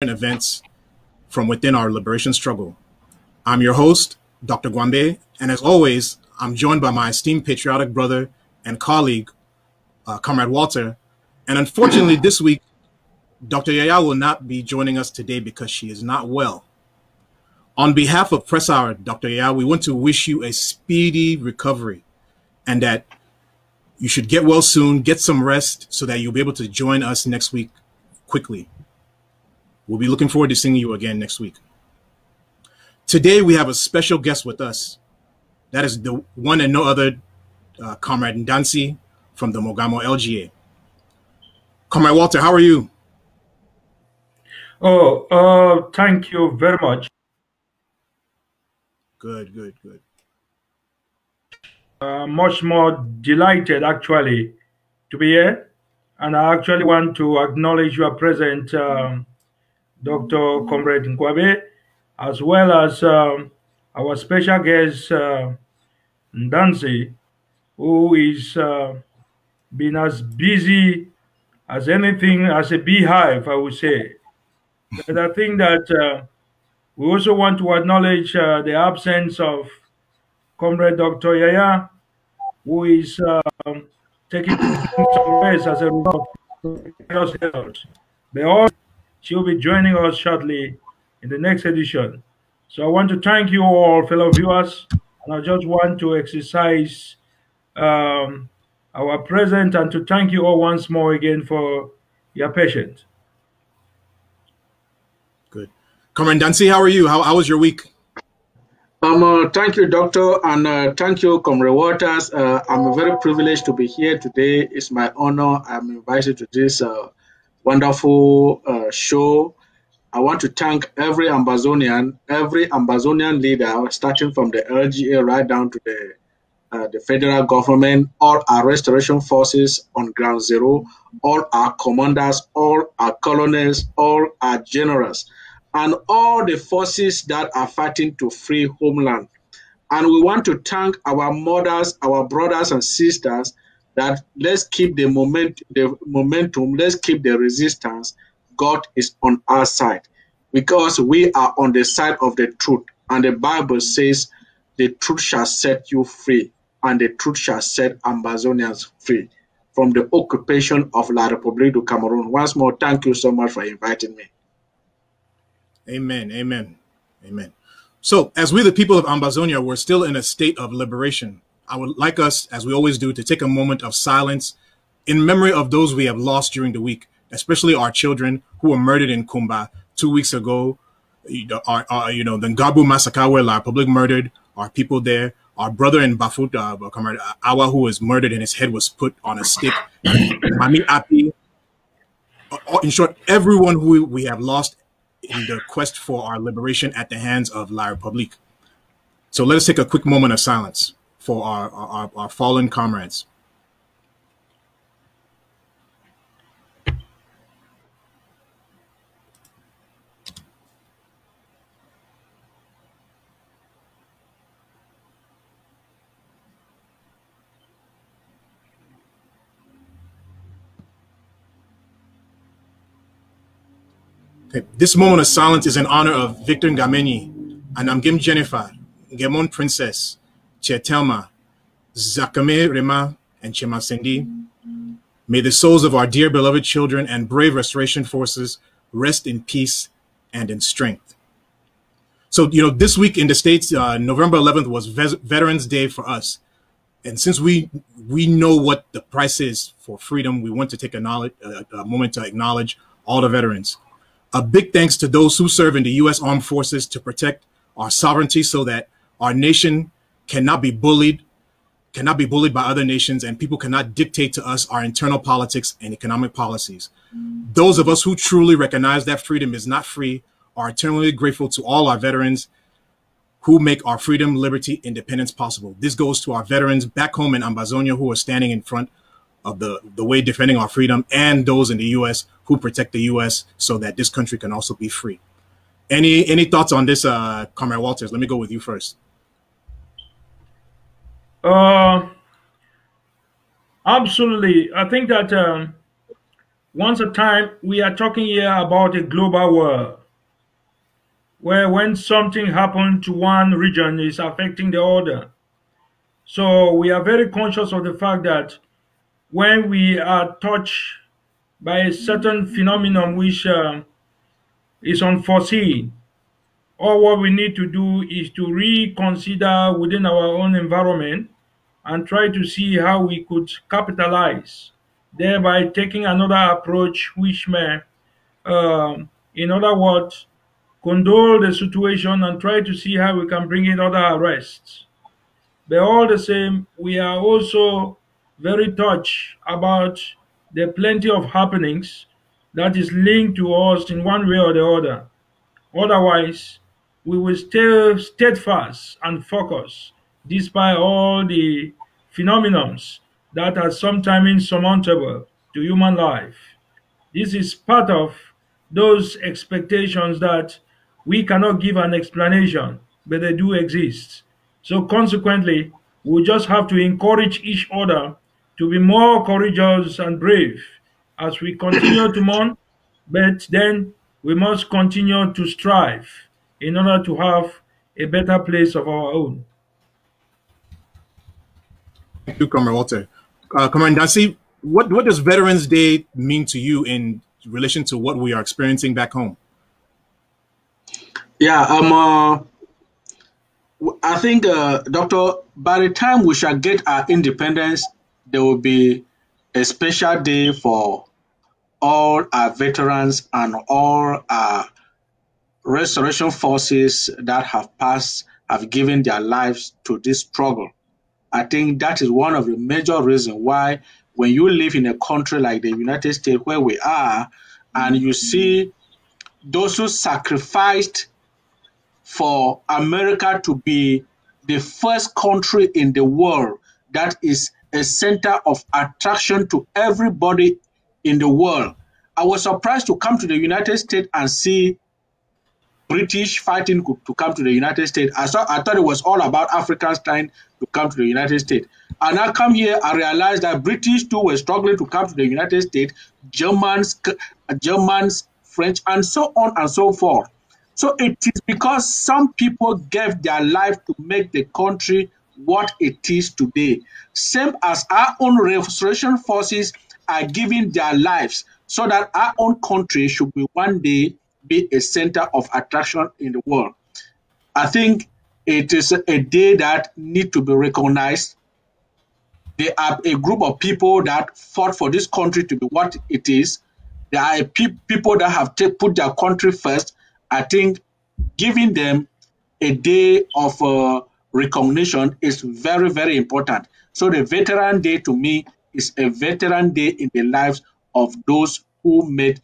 events from within our liberation struggle. I'm your host, Dr. Gwambe, and as always, I'm joined by my esteemed patriotic brother and colleague, Comrade Walter. And unfortunately, this week, Dr. Yaya will not be joining us today because she is not well. On behalf of Press Hour, Dr. Yaya, we want to wish you a speedy recovery and that you should get well soon, get some rest so that you'll be able to join us next week quickly. We'll be looking forward to seeing you again next week. Today, we have a special guest with us. That is the one and no other Comrade Ndansi from the Mogamo LGA. Comrade Walter, how are you? Thank you very much. Good. Much more delighted, actually, to be here. And I actually want to acknowledge your presence, Dr. Comrade Nkwabe, as well as our special guest, Ndansi, who is been as busy as anything, as a beehive, I would say. But I think that we also want to acknowledge the absence of Comrade Dr. Yaya, who is taking some rest as a result of health. But she'll be joining us shortly in the next edition. So I want to thank you all, fellow viewers, and I just want to exercise our presence and to thank you all once more again for your patience. Good. Comrade Ndansi, how are you? How was your week? Thank you, Doctor, and thank you, Comrade Waters. I'm very privileged to be here today. It's my honor. I'm invited to this wonderful show. I want to thank every Ambazonian leader, starting from the LGA right down to the federal government, all our restoration forces on ground zero, all our commanders, all our colonels, all our generals, and all the forces that are fighting to free homeland. And we want to thank our mothers, our brothers and sisters, that let's keep the momentum, let's keep the resistance. God is on our side because we are on the side of the truth. And the Bible says, the truth shall set you free, and the truth shall set Ambazonians free from the occupation of La République du Cameroon. Once more, thank you so much for inviting me. Amen. So, as we, the people of Ambazonia, we're still in a state of liberation, I would like us, as we always do, to take a moment of silence in memory of those we have lost during the week, especially our children who were murdered in Kumba 2 weeks ago. The Ngabu massacre where La République murdered our people there. Our brother in Bafut, Comrade Awa, who was murdered and his head was put on a stick. Mami Api. In short, everyone who we have lost in the quest for our liberation at the hands of La République. So let us take a quick moment of silence for our fallen comrades. Okay. This moment of silence is in honor of Victor Ngamenyi, Anamgim Jennifer, Ngemon Princess, Chetelma, Zakame Rema, and Chemasendi. May the souls of our dear beloved children and brave restoration forces rest in peace and in strength. So, this week in the States, November 11th was Veterans Day for us. And since we know what the price is for freedom, we want to take a moment to acknowledge all the veterans. A big thanks to those who serve in the U.S. Armed Forces to protect our sovereignty so that our nation cannot be bullied by other nations, and people cannot dictate to us our internal politics and economic policies. Those of us who truly recognize that freedom is not free are eternally grateful to all our veterans who make our freedom, liberty, independence possible. This goes to our veterans back home in Ambazonia who are standing in front of the way defending our freedom, and those in the U.S. who protect the U.S. so that this country can also be free. Any thoughts on this, Comrade Walters? Let me go with you first. Absolutely. I think that once a time, we are talking here about a global world where when something happens to one region, it's affecting the other. So we are very conscious of the fact that when we are touched by a certain phenomenon which is unforeseen, all what we need to do is to reconsider within our own environment and try to see how we could capitalize, thereby taking another approach which may, in other words, condole the situation and try to see how we can bring in other arrests. But all the same, we are also very touched about the plenty of happenings that is linked to us in one way or the other. Otherwise, we will stay steadfast and focused despite all the phenomena that are sometimes insurmountable to human life. This is part of those expectations that we cannot give an explanation, but they do exist. So consequently, we just have to encourage each other to be more courageous and brave as we continue to mourn, but then we must continue to strive in order to have a better place of our own. Thank you, Comrade Walter. Comrade Dancy, what does Veterans Day mean to you in relation to what we are experiencing back home? Yeah, I think, Doctor, by the time we shall get our independence, there will be a special day for all our veterans and all our restoration forces that have given their lives to this struggle. I think that is one of the major reasons why when you live in a country like the United States where we are, and you see those who sacrificed for America to be the first country in the world that is a center of attraction to everybody in the world. I was surprised to come to the United States and see British fighting to come to the United States. I thought it was all about Africans trying to come to the United States. And I come here, I realized that British too were struggling to come to the United States, Germans, French, and so on and so forth. So it is because some people gave their life to make the country what it is today. Same as our own restoration forces are giving their lives so that our own country should be one day be a center of attraction in the world. I think it is a day that needs to be recognized. There are a group of people that fought for this country to be what it is. There are people that have put their country first. I think giving them a day of recognition is very, very important. So the Veteran Day to me is a Veteran Day in the lives of those who made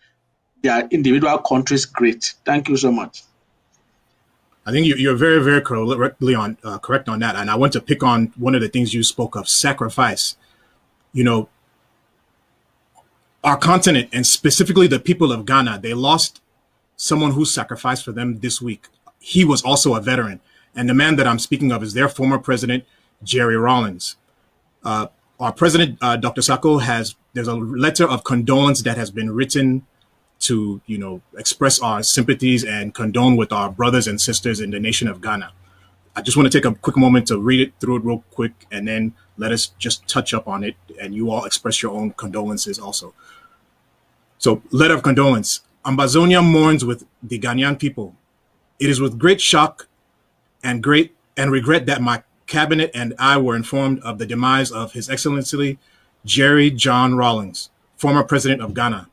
their individual countries great. Thank you so much. I think you're very, very correct on that. And I want to pick on one of the things you spoke of, sacrifice. You know, our continent, and specifically the people of Ghana, they lost someone who sacrificed for them this week. He was also a veteran. And the man that I'm speaking of is their former president, Jerry Rawlings. Our president, Dr. Sako, there's a letter of condolence that has been written to, express our sympathies and condone with our brothers and sisters in the nation of Ghana. I just want to take a quick moment to read it through it real quick, and then let us just touch up on it, and you all express your own condolences also. So, letter of condolence. AMBAZONIA mourns with the Ghanaian people. It is with great shock and regret that my cabinet and I were informed of the demise of His Excellency Jerry John Rawlings, former president of Ghana.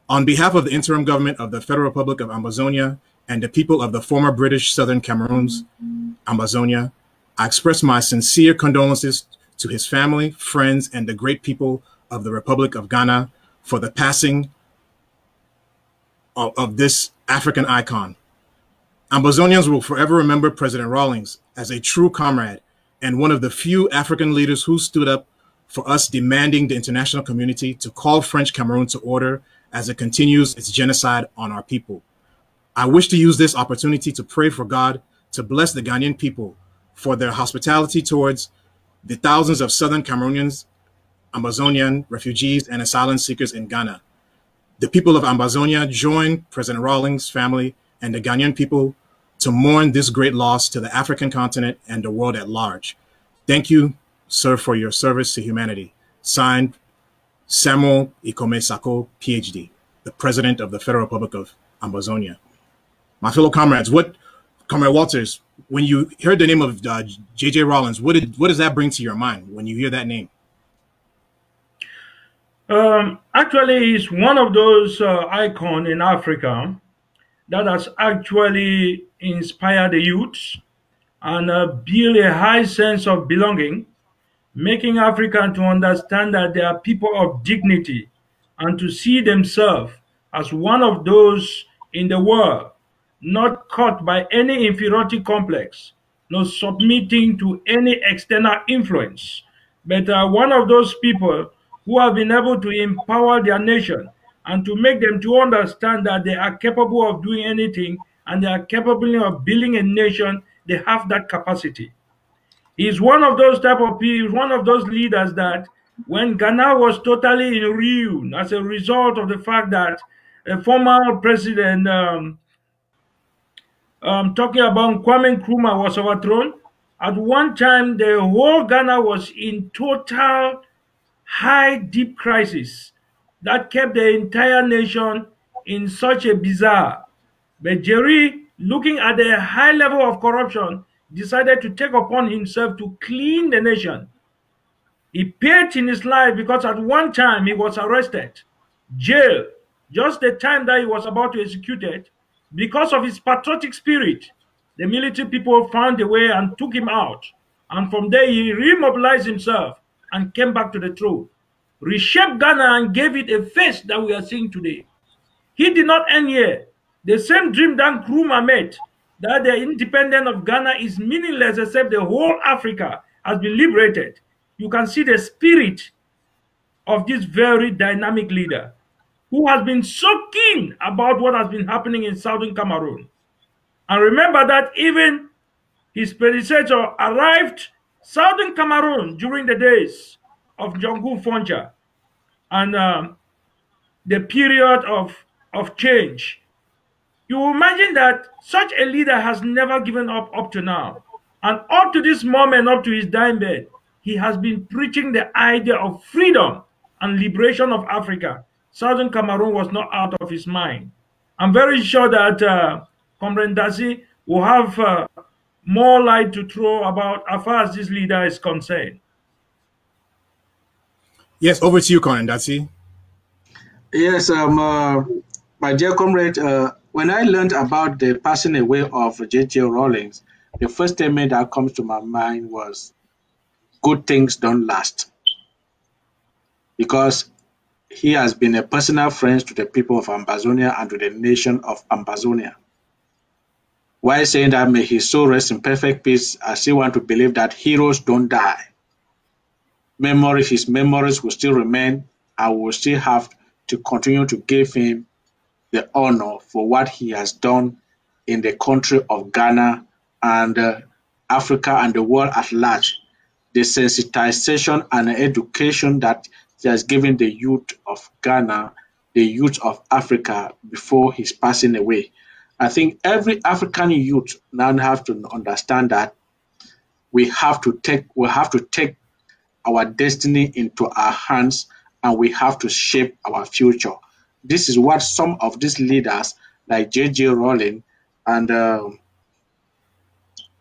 On behalf of the interim government of the Federal Republic of AMBAZONIA and the people of the former British Southern Cameroons, AMBAZONIA, I express my sincere condolences to his family, friends, and the great people of the Republic of Ghana for the passing of this African icon. AMBAZONIANS will forever remember President Rawlings as a true comrade and one of the few African leaders who stood up for us, demanding the international community to call French Cameroon to order as it continues its genocide on our people. I wish to use this opportunity to pray for God to bless the Ghanaian people for their hospitality towards the thousands of Southern Cameroonians, Ambazonian refugees, and asylum seekers in Ghana. The people of Ambazonia join President Rawlings' family and the Ghanaian people to mourn this great loss to the African continent and the world at large. Thank you, sir, for your service to humanity. Signed, Samuel Ikome Sako, PhD, the President of the Federal Republic of Ambazonia. My fellow comrades, Comrade Walters, when you heard the name of J.J. Rawlings, what does that bring to your mind when you hear that name? Actually, he's one of those icons in Africa that has actually inspired the youth and build a high sense of belonging, making Africans to understand that they are people of dignity and to see themselves as one of those in the world, not caught by any inferiority complex, not submitting to any external influence, but one of those people who have been able to empower their nation and to make them to understand that they are capable of doing anything and they are capable of building a nation. They have that capacity. He's one of those type of people, one of those leaders that when Ghana was totally in ruin as a result of the fact that a former president, talking about Kwame Nkrumah, was overthrown, at one time the whole Ghana was in total high, deep crisis that kept the entire nation in such a bizarre. But Jerry, looking at the high level of corruption, decided to take upon himself to clean the nation. He paid in his life because at one time he was arrested, jailed, just the time that he was about to execute it. Because of his patriotic spirit, the military people found a way and took him out. And from there he remobilized himself and came back to the throne, reshaped Ghana and gave it a face that we are seeing today. He did not end here. The same dream that Nkrumah made, that the independence of Ghana is meaningless except the whole Africa has been liberated. You can see the spirit of this very dynamic leader who has been so keen about what has been happening in Southern Cameroon. And remember that even his predecessor arrived Southern Cameroon during the days of Njongou Foncha and the period of change. You imagine that such a leader has never given up to now. And up to this moment, up to his dying bed, he has been preaching the idea of freedom and liberation of Africa. Southern Cameroon was not out of his mind. I'm very sure that Comrade Ndasi will have more light to throw about as far as this leader is concerned. Yes, over to you, Comrade Ndasi. Yes, my dear comrade, when I learned about the passing away of J.J. Rawlings, the first statement that comes to my mind was, good things don't last. Because he has been a personal friend to the people of Ambazonia and to the nation of Ambazonia. While saying that, may his soul rest in perfect peace, I still want to believe that heroes don't die. His memories will still remain, and we will still have to continue to give him the honor for what he has done in the country of Ghana and Africa and the world at large. The sensitization and education that he has given the youth of Ghana, the youth of Africa before his passing away. I think every African youth now have to understand that we have to take our destiny into our hands, and we have to shape our future. This is what some of these leaders like J.J. Rawlings and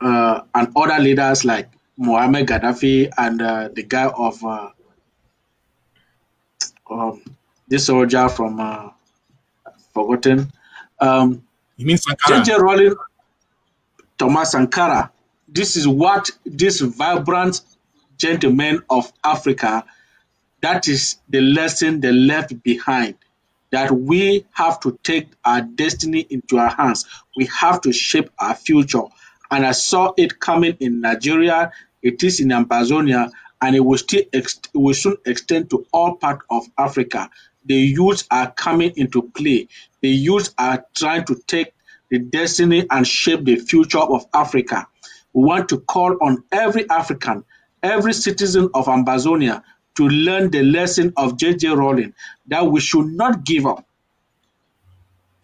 other leaders like Muammar Gaddafi and the guy of this soldier from forgotten. You mean Sankara? J.J. Rawlings, Thomas Sankara. This is what these vibrant gentlemen of Africa, that is the lesson they left behind, that we have to take our destiny into our hands. We have to shape our future. And I saw it coming in Nigeria, it is in Ambazonia, and it will soon extend to all parts of Africa. The youths are coming into play. The youths are trying to take the destiny and shape the future of Africa. We want to call on every African, every citizen of Ambazonia to learn the lesson of J.J. Rawlings, that we should not give up.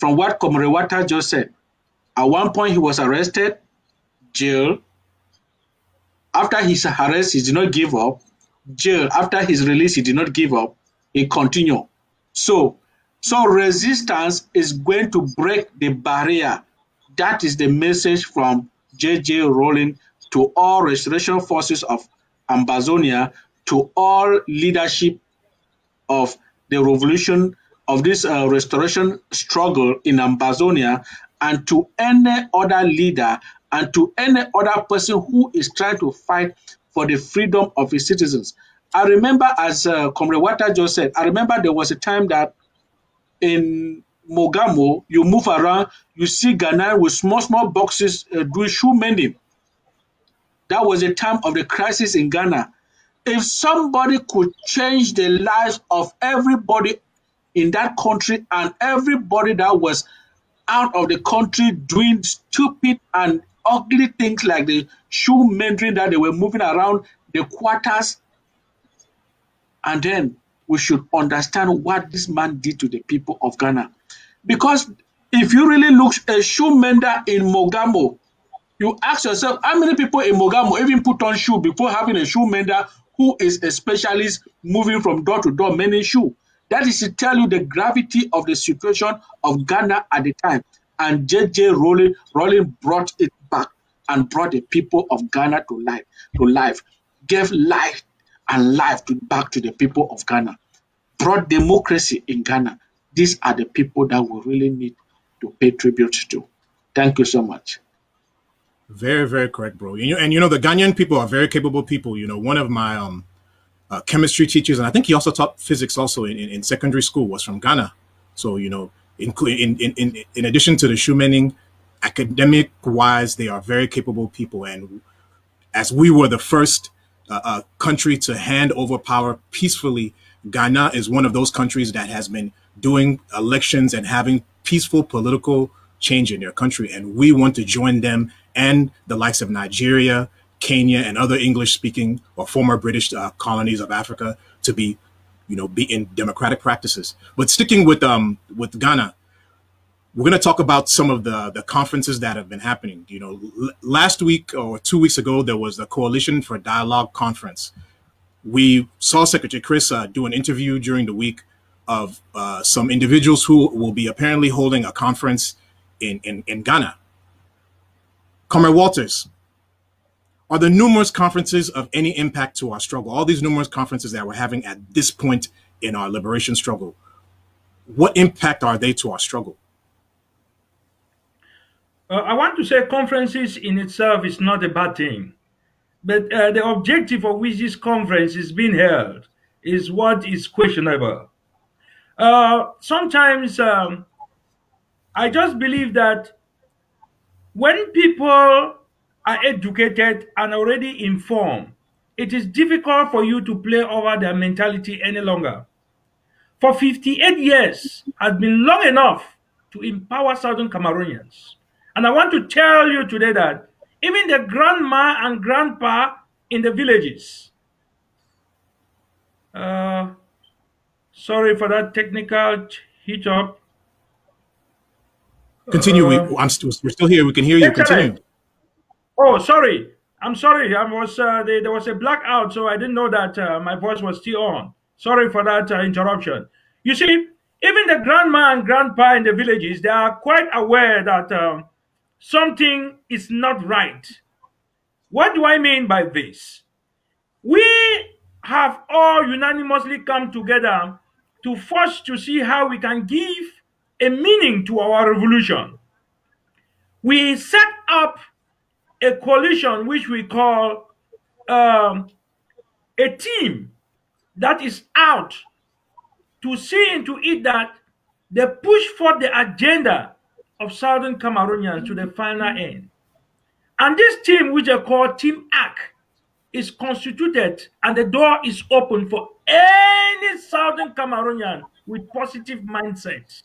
from what Komrewata just said. At one point, he was arrested, jail. After his arrest, he did not give up. Jail. After his release, he did not give up. He continued. So resistance is going to break the barrier. That is the message from J.J. Rowling to all restoration forces of Ambazonia, to all leadership of the revolution, of this restoration struggle in Ambazonia, and to any other leader and to any other person who is trying to fight for the freedom of his citizens. I remember, as Comrade Wata just said, I remember there was a time that in Mogamo, you move around, you see Ghana with small boxes doing shoe mending. That was the time of the crisis in Ghana. If somebody could change the lives of everybody in that country, and everybody that was out of the country doing stupid and ugly things like the shoe mending that they were moving around the quarters, and then we should understand what this man did to the people of Ghana. Because if you really look at a shoe mender in Mogamo, you ask yourself, how many people in Mogamo even put on shoe before having a shoe mender who is a specialist moving from door to door mending shoe? That is to tell you the gravity of the situation of Ghana at the time. And J.J. Rowling brought it back and brought the people of Ghana to life, gave life and life back to the people of Ghana, brought democracy in Ghana. These are the people that we really need to pay tribute to. Thank you so much. Very, very correct, bro. And the Ghanaian people are very capable people. One of my chemistry teachers, and I think he also taught physics also in secondary school, was from Ghana. So, in addition to the shoe mending, academic wise, they are very capable people. And as we were the first country to hand over power peacefully, Ghana is one of those countries that has been doing elections and having peaceful political change in their country. And we want to join them and the likes of Nigeria, Kenya, and other English-speaking or former British colonies of Africa to be in democratic practices. But sticking with Ghana, we're going to talk about some of the conferences that have been happening. Last week or 2 weeks ago, there was the Coalition for Dialogue conference. We saw Secretary Chris do an interview during the week of some individuals who will be apparently holding a conference in Ghana. Comrade Walters, are the numerous conferences of any impact to our struggle? All these numerous conferences that we're having at this point in our liberation struggle, what impact are they to our struggle? I want to say conferences in itself is not a bad thing, but the objective of which this conference is being held is what is questionable. Sometimes I just believe that when people are educated and already informed, it is difficult for you to play over their mentality any longer. For 58 years has been long enough to empower Southern Cameroonians. And I want to tell you today that even the grandma and grandpa in the villages, sorry for that technical hitch up. Continue. We're still here. We can hear you. Continue. Oh, sorry. I'm sorry. There was a blackout, so I didn't know that my voice was still on. Sorry for that interruption. You see, even the grandma and grandpa in the villages, they are quite aware that something is not right. What do I mean by this? We have all unanimously come together to force to see how we can give a meaning to our revolution. We set up a coalition which we call a team that is out to see into it that they push for the agenda of Southern Cameroonians to the final end. And this team, which they call Team ACK, is constituted and the door is open for any Southern Cameroonian with positive mindsets.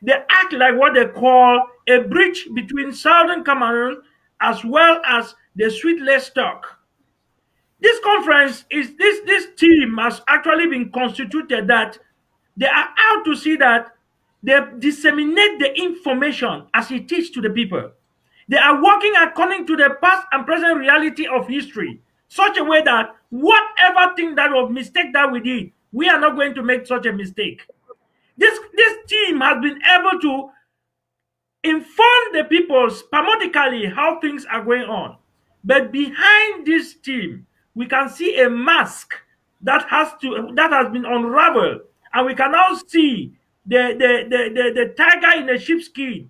They act like what they call a bridge between Southern Cameroon as well as the Sweetless stock. This conference is this team has actually been constituted that they are out to see that They disseminate the information as he teaches to the people. They are working according to the past and present reality of history, such a way that whatever thing that was mistake that we did, we are not going to make such a mistake. This team has been able to inform the people spasmodically how things are going on. But behind this team, we can see a mask that has been unraveled, and we can now see the tiger in a sheepskin.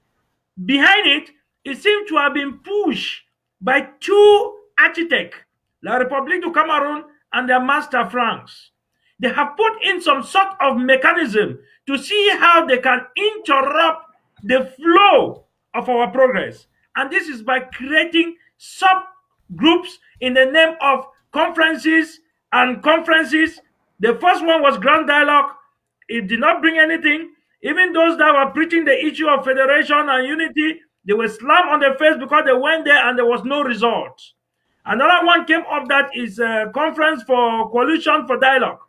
Behind it, it seems to have been pushed by two architects, La République du Cameroon and their master France. They have put in some sort of mechanism to see how they can interrupt the flow of our progress. And this is by creating subgroups in the name of conferences and conferences. The first one was Grand Dialogue. It did not bring anything. Even those that were preaching the issue of federation and unity, they were slammed on the face because they went there and there was no result. Another one came up, that is a conference for coalition for dialogue.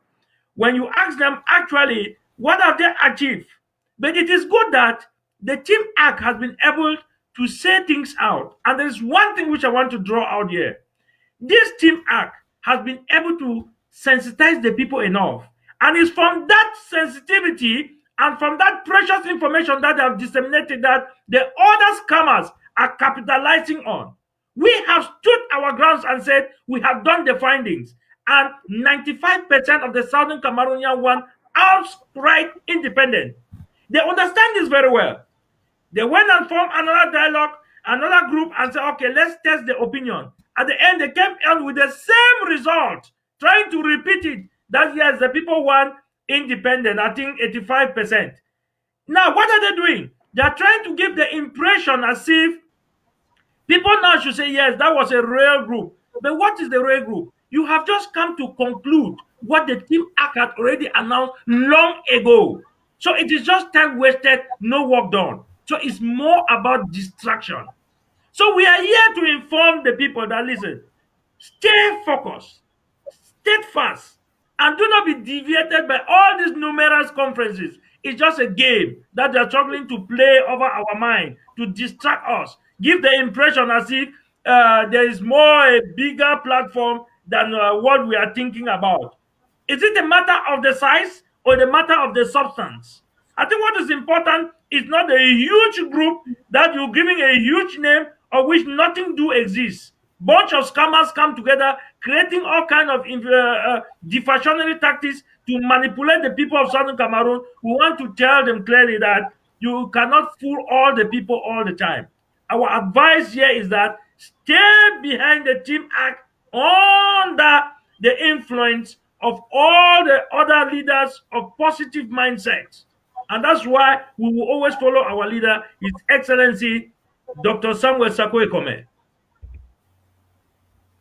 When you ask them actually what have they achieved, but it is good that the Team Act has been able to say things out. And there is one thing which I want to draw out here. This Team Act has been able to sensitize the people enough. And it's from that sensitivity and from that precious information that they have disseminated that the other scammers are capitalizing on. We have stood our grounds and said we have done the findings. And 95% of the Southern Cameroonian want outright independent. They understand this very well. They went and formed another dialogue, another group, and said, okay, let's test the opinion. At the end, they came out with the same result, trying to repeat it, that yes, the people want independent, I think 85%. Now, what are they doing? They are trying to give the impression as if people now should say, yes, that was a real group. But what is the real group? You have just come to conclude what the Team Act had already announced long ago. So it is just time wasted, no work done. So it's more about distraction. So we are here to inform the people that, listen, stay focused, steadfast, and do not be deviated by all these numerous conferences. It's just a game that they're struggling to play over our mind to distract us, give the impression as if there is a bigger platform than what we are thinking about. Is it a matter of the size or the matter of the substance? I think what is important is not a huge group that you're giving a huge name of which nothing do exist. Bunch of scammers come together, creating all kind of deflationary tactics to manipulate the people of Southern Cameroon. We want to tell them clearly that you cannot fool all the people all the time. Our advice here is that stay behind the Team Act under the influence of all the other leaders of positive mindsets. And that's why we will always follow our leader, His Excellency, Dr. Samuel Sarko Ekome.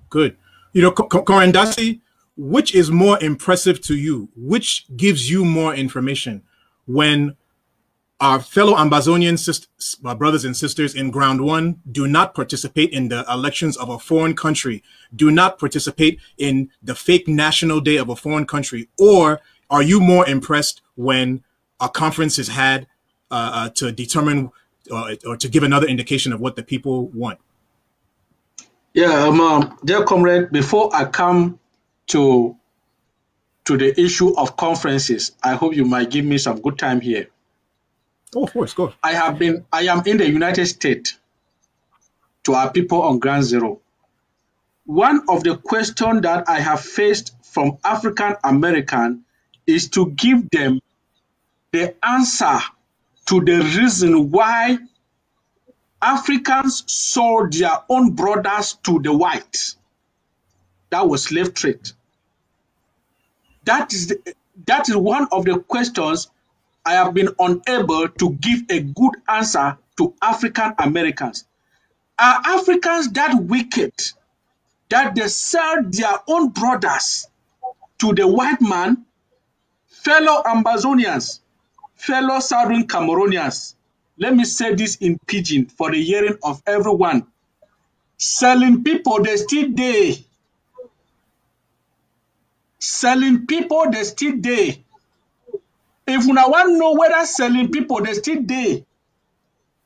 Good. Korendasi, which is more impressive to you? Which gives you more information when our fellow Ambazonian brothers and sisters in Ground One do not participate in the elections of a foreign country, do not participate in the fake national day of a foreign country? Or are you more impressed when a conference is had to determine or to give another indication of what the people want? Yeah, dear comrade, before I come to the issue of conferences, I hope you might give me some good time here. Oh, of course, go. I am in the United States to our people on Ground Zero. One of the questions that I have faced from African American is to give them the answer to the reason why Africans sold their own brothers to the whites. That was slave trade. That is one of the questions I have been unable to give a good answer to African Americans. Are Africans that wicked that they sell their own brothers to the white man? Fellow Ambazonians, fellow Southern Cameroonians, let me say this in pidgin for the hearing of everyone. Selling people, they still there. Selling people, they still there. If una want know whether selling people they still dey,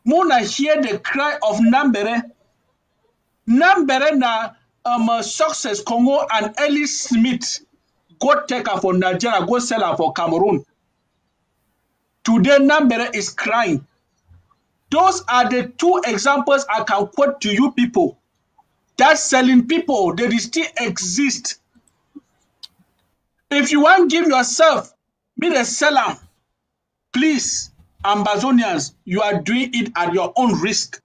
Muna hear the cry of Nambere. Nambere na Success Congo and Ellie Smith go take her for Nigeria, go sell her for Cameroon. Today Nambere is crying. Those are the two examples I can quote to you people. That selling people, they still exist. If you want to give yourself, be the seller, please, Ambazonians, you are doing it at your own risk.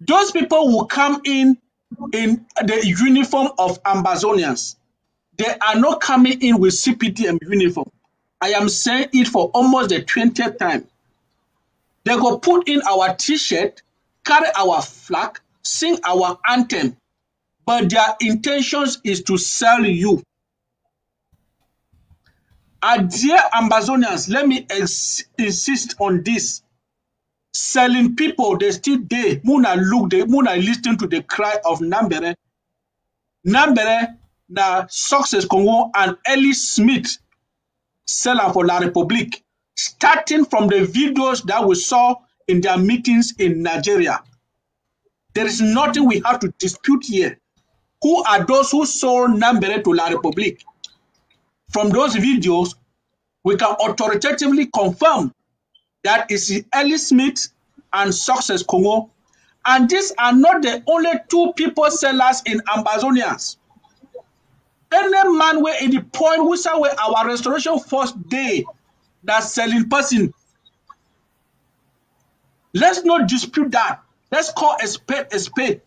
Those people will come in the uniform of Ambazonians. They are not coming in with CPTM uniform. I am saying it for almost the 20th time. They go put in our t-shirt, carry our flag, sing our anthem, but their intentions is to sell you. Dear Ambazonians, let me insist on this. Selling people, they still there. Muna listen to the cry of Nambere. Nambere, na Success Congo and Ellie Smith, seller for La République, starting from the videos that we saw in their meetings in Nigeria. There is nothing we have to dispute here. Who are those who sold Nambere to La République? From those videos, we can authoritatively confirm that is Ellie Smith and Success Congo. And these are not the only two people sellers in Ambazonians. Any man where in the point we say where our restoration first day that selling person. Let's not dispute that. Let's call a spade a spade.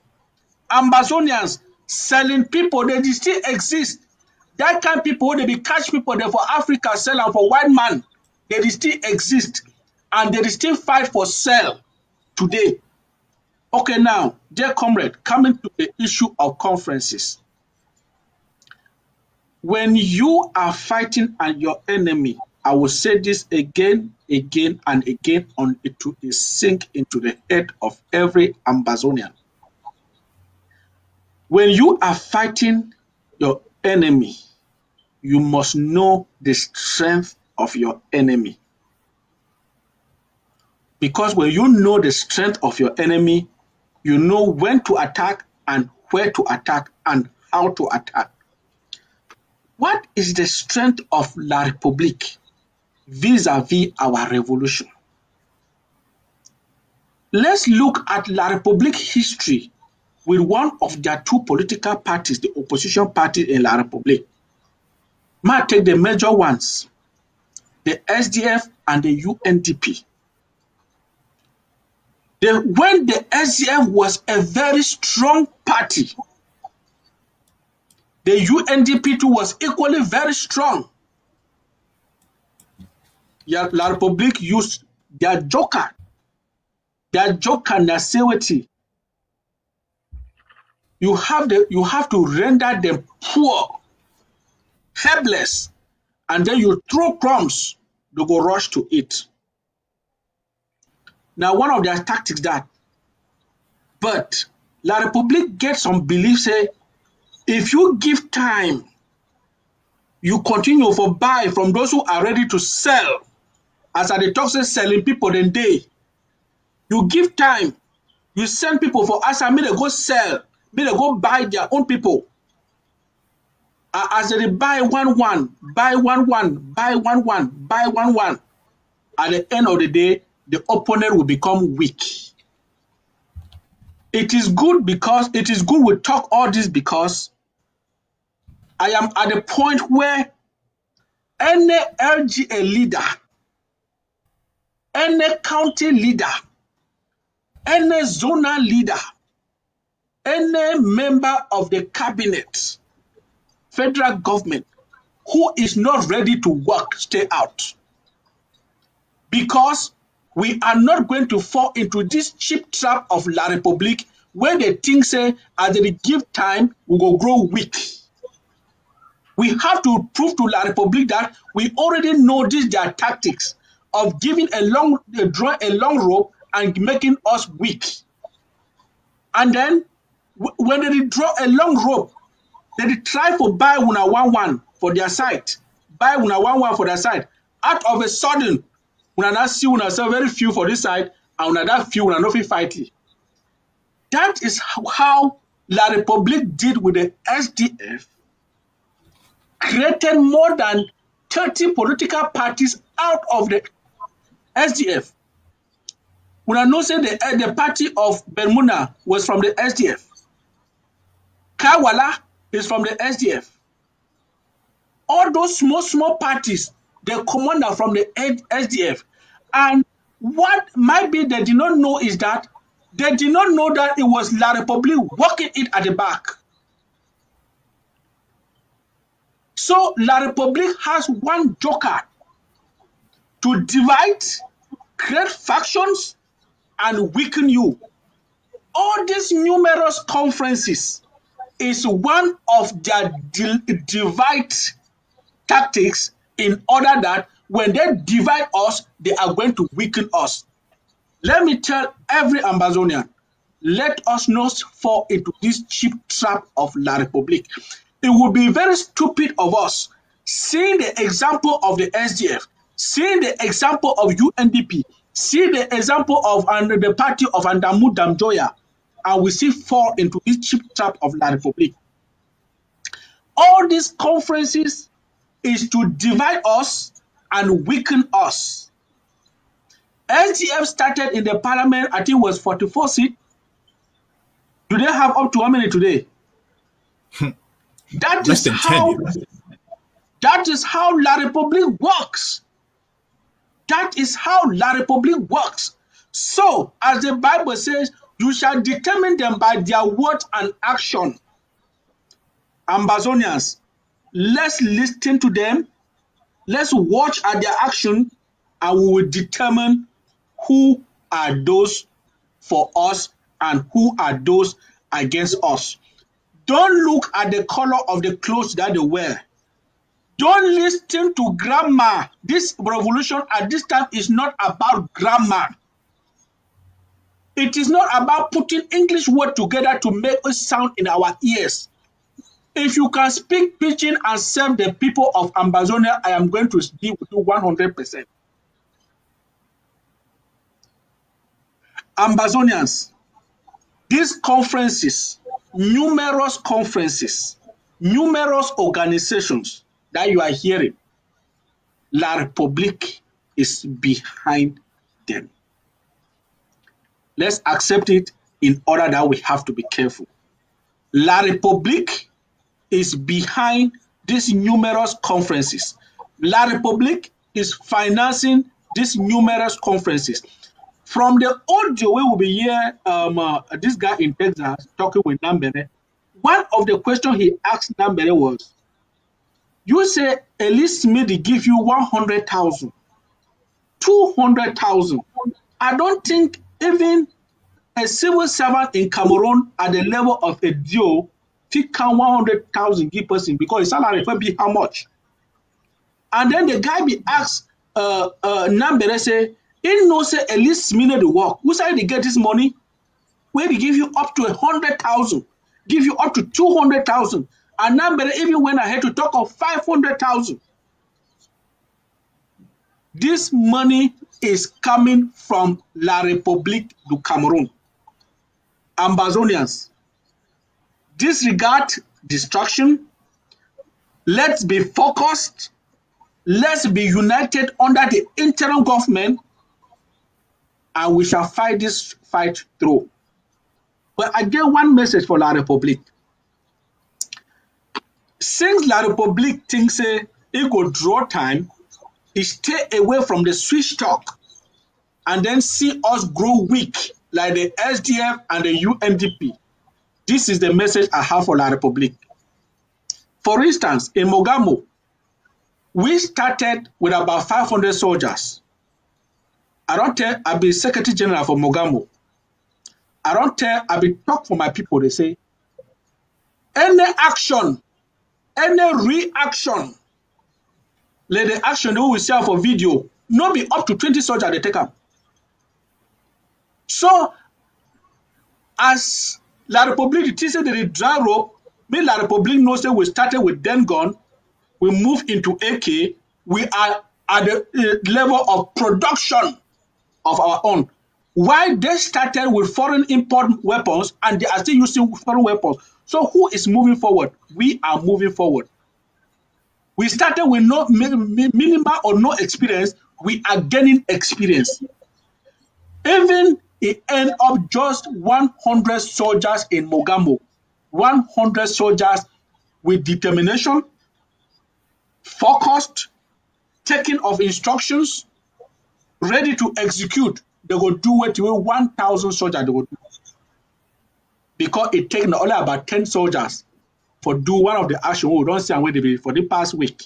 Ambazonians selling people, they still exist. That kind of people, they be catch people there for Africa, sell them for white man. They still exist. And they still fight for sale today. Okay, now, dear comrade, coming to the issue of conferences. When you are fighting and your enemy, I will say this again, and again, on it to sink into the head of every Ambazonian. When you are fighting your enemy, you must know the strength of your enemy. Because when you know the strength of your enemy, you know when to attack and where to attack and how to attack. What is the strength of La République vis-à-vis our revolution? Let's look at La République history with one of their two political parties, the opposition party in La République. Might take the major ones, the SDF and the UNDP. When the SDF was a very strong party, the UNDP too was equally very strong. Yet La République used their joker naseweti. You have to render them poor, helpless, and then you throw crumbs, they go rush to eat. Now, one of their tactics that, but La République gets some belief say, if you give time, you continue for buy from those who are ready to sell. As at the talk say selling people then they. You give time, you send people for us and may they go sell, may they go buy their own people. As they buy one, buy one, at the end of the day, the opponent will become weak. It is good we talk all this because I am at the point where any LGA leader, any county leader, any zonal leader, any member of the cabinet, federal government, who is not ready to work, stay out. Because we are not going to fall into this cheap trap of La République where they think say, as they give time, we will grow weak. We have to prove to La République that we already know their tactics of giving draw a long rope and making us weak. And then when they draw a long rope, they try to buy una one for their side, buy una one for their side. Out of a sudden, when I see when I say very few for this side, and when that few when I know fit fight it. That is how La République did with the SDF, created more than 30 political parties out of the SDF. When I know say the party of Bermuda was from the SDF. Kawala is from the SDF. All those small parties, the commander from the SDF. And what might be they did not know is that they did not know that it was La République working it at the back. So La République has one joker to divide, create factions, and weaken you. All these numerous conferences is one of their divide tactics in order that when they divide us, they are going to weaken us. Let me tell every Ambazonian, let us not fall into this cheap trap of La République. It would be very stupid of us, seeing the example of the SDF, seeing the example of UNDP, see the example of the party of Andamu Damjoya, and we see fall into this cheap trap of La République. All these conferences is to divide us and weaken us. SDF started in the parliament, I think it was 44 seats. Do they have up to how many today? That Less than 10. That is how La République works. That is how La République works. So, as the Bible says, you shall determine them by their words and action. Ambazonians, let's listen to them. Let's watch at their action, and we will determine who are those for us and who are those against us. Don't look at the color of the clothes that they wear. Don't listen to grammar. This revolution at this time is not about grammar. It is not about putting English words together to make it sound in our ears. If you can speak Pidgin and serve the people of Ambazonia, I am going to deal with you 100%. Ambazonians, these conferences, numerous organizations that you are hearing, La République is behind them. Let's accept it in order that we have to be careful. La République is behind these numerous conferences. La République is financing these numerous conferences. From the audio we will be here, this guy in Texas talking with Nambere, one of the questions he asked Nambere was, you say Elise Smith give you 100,000, 200,000. I don't think even a civil servant in Cameroon at the level of a Dio fit count 100,000 give person because his salary will be how much. And then the guy be asked, Nambere say, he knows say Elise Smith the work. Who say they get this money? Where they give you up to 100,000, give you up to 200,000. And Nambere even went ahead to talk of 500,000. This money is coming from La République du Cameroon. Ambazonians, disregard distraction. Let's be focused. Let's be united under the interim government, and we shall fight this fight through. But again, one message for La République. Since La République thinks it could draw time, it stay away from the switch talk and then see us grow weak like the SDF and the UNDP. This is the message I have for La République. For instance, in Mogamo, we started with about 500 soldiers. I be Secretary General for Mogamo. I be talk for my people. They say, any action, any reaction, let the action we will see for video, not be up to 20 soldiers they take up. So, as La République, the say the dry rope, me La République knows that we started with den gun, we move into AK, we are at the level of production of our own. Why they started with foreign import weapons and they are still using foreign weapons. So who is moving forward? We are moving forward. We started with no minimal or no experience. We are gaining experience. Even it end up just 100 soldiers in Mogambo. 100 soldiers with determination, focused, taking of instructions, ready to execute. They will do what 1,000 soldiers they will do. Because it takes only about 10 soldiers for do one of the action we don't see where they be for the past week.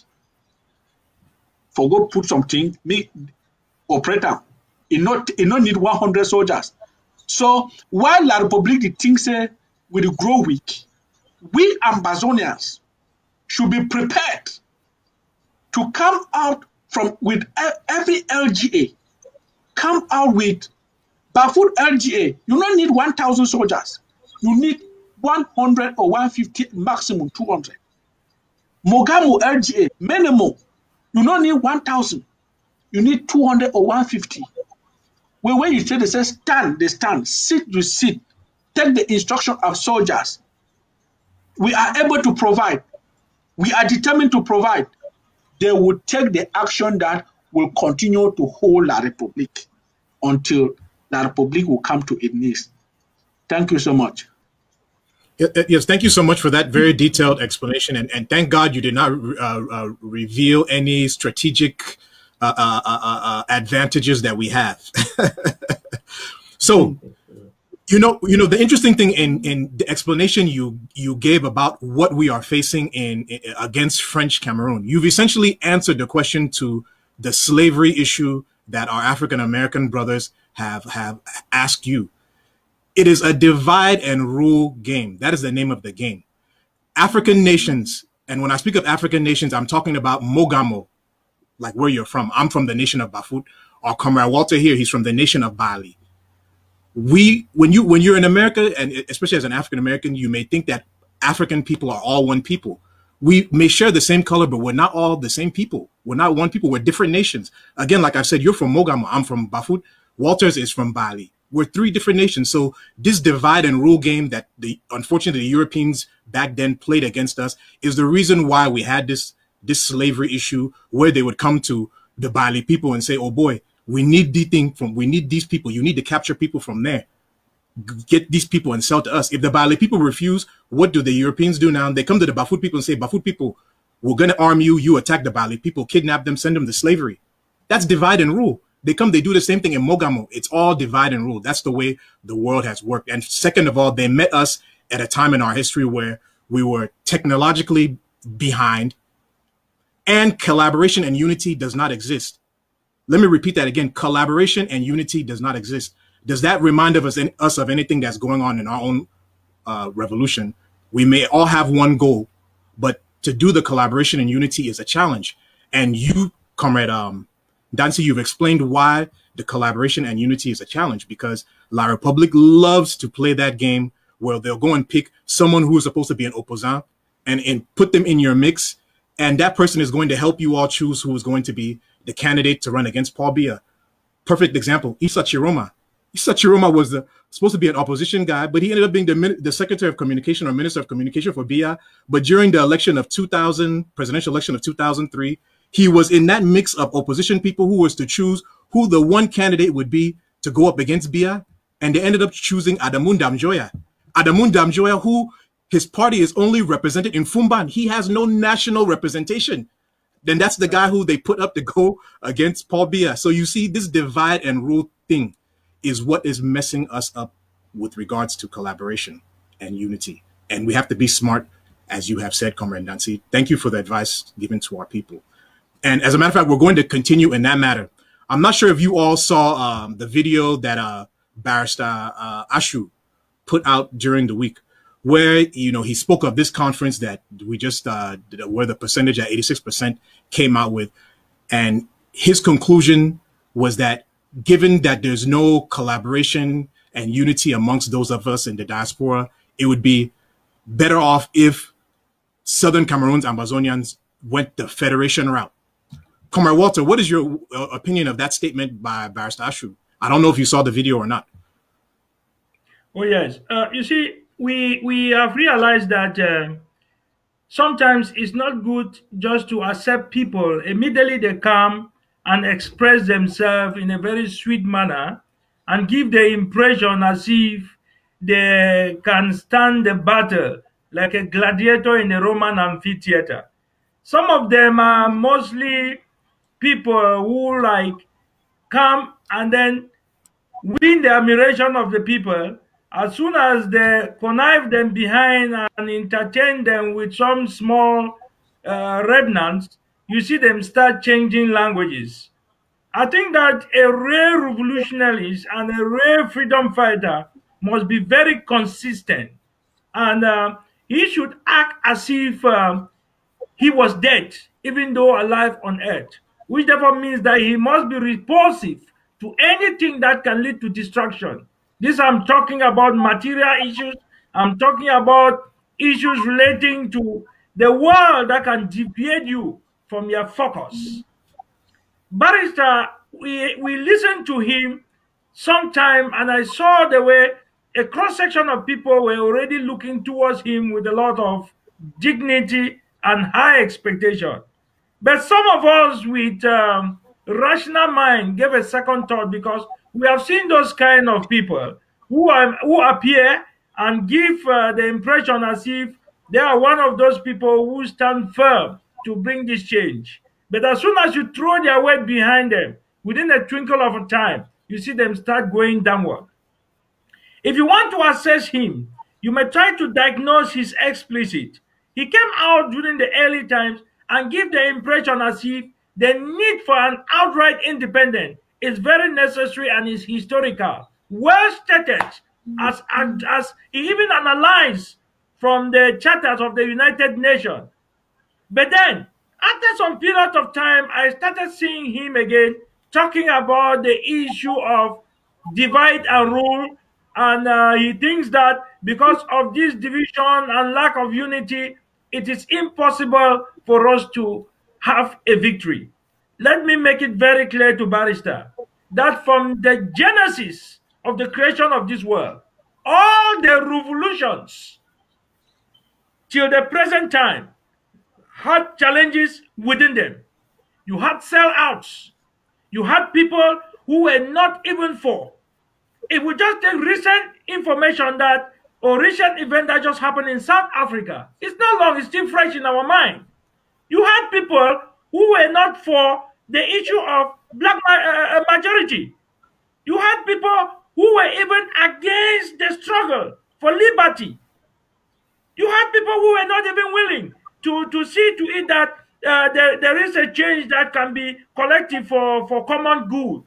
For go put something, me operator, it not need 100 soldiers. So while La Republique the thing say will grow weak, we Ambazonians should be prepared to come out from with every LGA, come out with Bafut LGA. You don't need 1,000 soldiers. You need 100 or 150, maximum 200. Mogamo LGA, minimum. You don't need 1,000. You need 200 or 150. When you say they say stand, they stand. Sit, you sit. Take the instruction of soldiers. We are able to provide. We are determined to provide. They will take the action that will continue to hold La Republique until La Republique will come to its knees. Thank you so much. Yes, thank you so much for that very detailed explanation. And thank God you did not reveal any strategic advantages that we have. So, you know, the interesting thing in the explanation you gave about what we are facing against French Cameroon, you've essentially answered the question to the slavery issue that our African American brothers have asked you. It is a divide and rule game. That is the name of the game. African nations, and when I speak of African nations, I'm talking about Mogamo, like where you're from. I'm from the nation of Bafut. Our comrade Walter here, he's from the nation of Bali. When you're in America, and especially as an African American, you may think that African people are all one people. We may share the same color, but we're not all the same people. We're not one people. We're different nations. Again, like I've said, you're from Mogamo. I'm from Bafut. Walters is from Bali. We're three different nations. So this divide and rule game that unfortunately the Europeans back then played against us is the reason why we had this slavery issue where they would come to the Bali people and say, oh boy, we need these people. You need to capture people from there. Get these people and sell to us. If the Bali people refuse, what do the Europeans do now? They come to the Bafut people and say, Bafut people, we're going to arm you. You attack the Bali people, kidnap them, send them to slavery. That's divide and rule. They do the same thing in Mogamo. It's all divide and rule. That's the way the world has worked. And second of all, they met us at a time in our history where we were technologically behind and collaboration and unity does not exist. Let me repeat that again. Collaboration and unity does not exist. Does that remind us of anything that's going on in our own revolution? We may all have one goal, but to do the collaboration and unity is a challenge. And you, Comrade Dancy, you've explained why the collaboration and unity is a challenge, because La Republique loves to play that game where they'll go and pick someone who is supposed to be an opposant and put them in your mix. And that person is going to help you all choose who is going to be the candidate to run against Paul Biya. Perfect example, Issa Chiroma. Issa Chiroma was supposed to be an opposition guy, but he ended up being the Secretary of Communication or Minister of Communication for Biya. But during the election of presidential election of 2003, he was in that mix of opposition people who was to choose who the one candidate would be to go up against Biya. And they ended up choosing Adamu Ndamjoya. Adamu Ndamjoya, who his party is only represented in Fumban. He has no national representation. Then that's the guy who they put up to go against Paul Biya. So you see, this divide and rule thing is what is messing us up with regards to collaboration and unity. And we have to be smart, as you have said, Comrade Nancy. Thank you for the advice given to our people. And as a matter of fact, we're going to continue in that matter. I'm not sure if you all saw the video that Barrister Ashu put out during the week, where, you know, he spoke of this conference that we just, where the percentage at 86% came out with. And his conclusion was that given that there's no collaboration and unity amongst those of us in the diaspora, it would be better off if Southern Cameroon's Ambazonians went the federation route. Comrade Walter, what is your opinion of that statement by Barrister Ashu? I don't know if you saw the video or not. Oh yes, you see, we have realized that sometimes it's not good just to accept people. Immediately they come and express themselves in a very sweet manner and give the impression as if they can stand the battle like a gladiator in a Roman amphitheater. Some of them are mostly people who like come and then win the admiration of the people. As soon as they connive them behind and entertain them with some small remnants, you see them start changing languages. I think that a real revolutionary and a real freedom fighter must be very consistent, and he should act as if he was dead, even though alive on earth, which therefore means that he must be repulsive to anything that can lead to destruction. This I'm talking about material issues, I'm talking about issues relating to the world that can deviate you from your focus. Barrister, we listened to him sometime, and I saw the way a cross section of people were already looking towards him with a lot of dignity and high expectation. But some of us with rational mind gave a second thought, because we have seen those kind of people who appear and give the impression as if they are one of those people who stand firm to bring this change. But as soon as you throw their weight behind them, within a twinkle of a time, you see them start going downward. If you want to assess him, you may try to diagnose his explicit. He came out during the early times and give the impression as if the need for an outright independence is very necessary and is historical, well stated, as he even analyzed from the charters of the United Nations. But then, after some period of time, I started seeing him again talking about the issue of divide and rule, and he thinks that because of this division and lack of unity, it is impossible for us to have a victory. Let me make it very clear to Barrister that from the genesis of the creation of this world, all the revolutions till the present time had challenges within them. You had sellouts. You had people who were not even for. If we just take recent information that, or recent event that just happened in South Africa, it's not long, it's still fresh in our mind. You had people who were not for the issue of black majority. You had people who were even against the struggle for liberty. You had people who were not even willing to see to it that there is a change that can be collective for common good.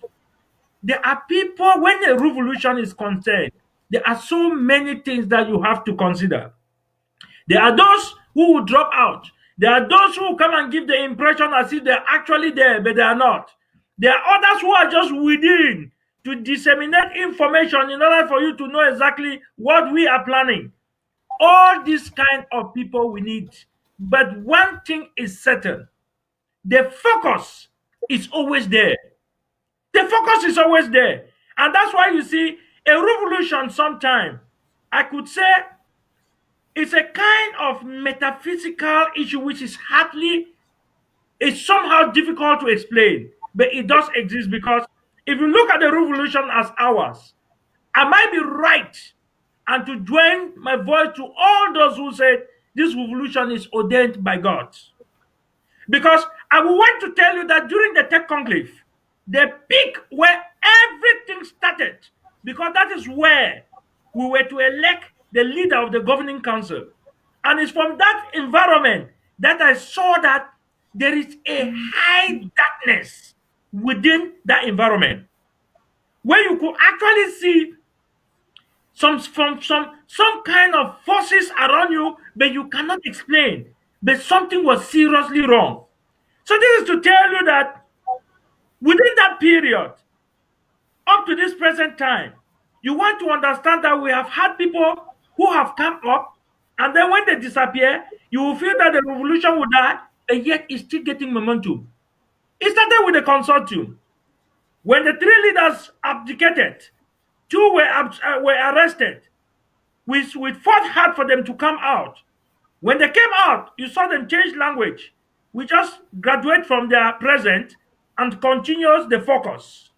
There are people, when a revolution is concerned, there are so many things that you have to consider. There are those who will drop out. There are those who come and give the impression as if they're actually there, but they are not. There are others who are just within to disseminate information in order for you to know exactly what we are planning. All these kind of people we need. But one thing is certain. The focus is always there. The focus is always there. And that's why you see a revolution sometime, I could say, it's a kind of metaphysical issue which is it's somehow difficult to explain. But it does exist, because if you look at the revolution as ours, I might be right and to join my voice to all those who said this revolution is ordained by God. Because I would want to tell you that during the Tech Conclave, the peak where everything started, because that is where we were to elect the leader of the governing council. And it's from that environment that I saw that there is a high darkness within that environment, where you could actually see some kind of forces around you, but you cannot explain. But something was seriously wrong. So this is to tell you that within that period, up to this present time, you want to understand that we have had people who have come up, and then when they disappear, you will feel that the revolution will die, and yet it's still getting momentum. It started with the consortium. When the 3 leaders abdicated, 2 were arrested. We fought hard for them to come out. When they came out, you saw them change language. We just graduate from their present and continues the focus.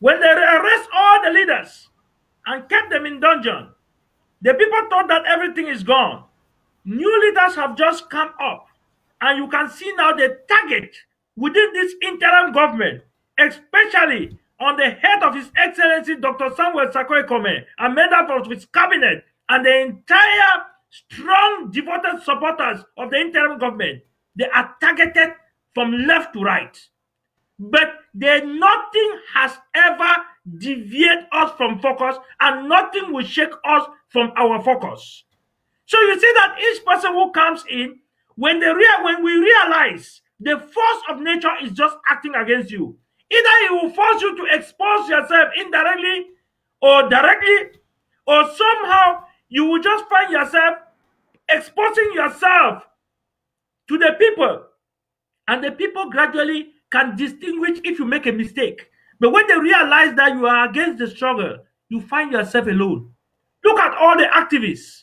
When they arrest all the leaders and kept them in dungeon, the people thought that everything is gone. New leaders have just come up, and you can see now the target within this interim government, especially on the head of His Excellency Dr. Samuel Sarko-Ekome and members of his cabinet and the entire strong, devoted supporters of the interim government. They are targeted from left to right. But nothing has ever deviated us from focus, and nothing will shake us from our focus. So you see that each person who comes in, when we realize the force of nature is just acting against you, either it will force you to expose yourself indirectly or directly, or somehow you will just find yourself exposing yourself to the people, and the people gradually can distinguish if you make a mistake. But when they realize that you are against the struggle, you find yourself alone. Look at all the activists.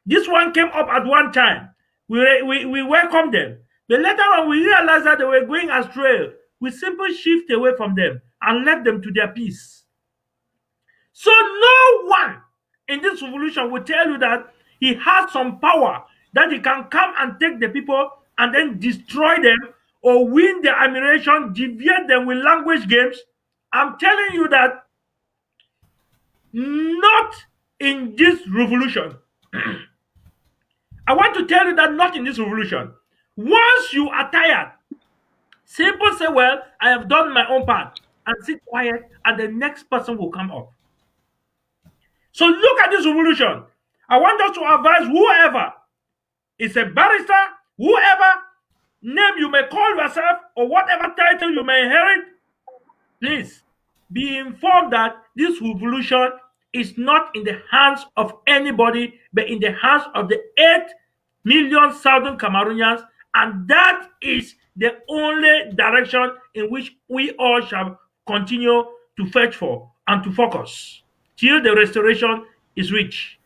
This one came up at one time. We welcomed them. But later on, we realized that they were going astray. We simply shift away from them and left them to their peace. So no one in this revolution will tell you that he has some power, that he can come and take the people and then destroy them or win their admiration, deviate them with language games. I'm telling you that not in this revolution. I want to tell you that not in this revolution. Once you are tired, simply say, well, I have done my own part, and sit quiet, and the next person will come up. So look at this revolution. I want us to advise whoever is a barrister, whoever name you may call yourself, or whatever title you may inherit, please be informed that this revolution is not in the hands of anybody, but in the hands of the 8 million Southern Cameroonians, and that is the only direction in which we all shall continue to fetch for and to focus till the restoration is reached.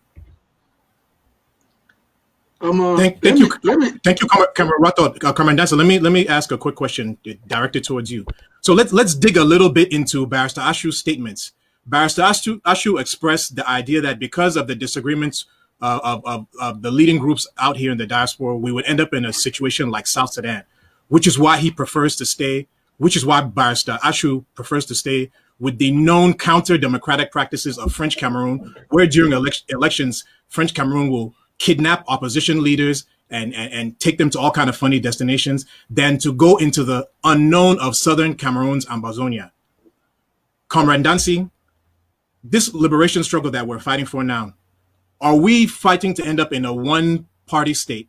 Thank you, Comrade. Let me ask a quick question directed towards you. So let's dig a little bit into Barrister Ashu's statements. Barrister Ashu expressed the idea that because of the disagreements of the leading groups out here in the diaspora, we would end up in a situation like South Sudan, which is why he prefers to stay, which is why Barrister Ashu prefers to stay with the known counter-democratic practices of French Cameroon, where during elections, French Cameroon will kidnap opposition leaders and take them to all kind of funny destinations, than to go into the unknown of Southern Cameroon's AMBAZONIA. Comrade Dancy, this liberation struggle that we're fighting for now, are we fighting to end up in a one-party state?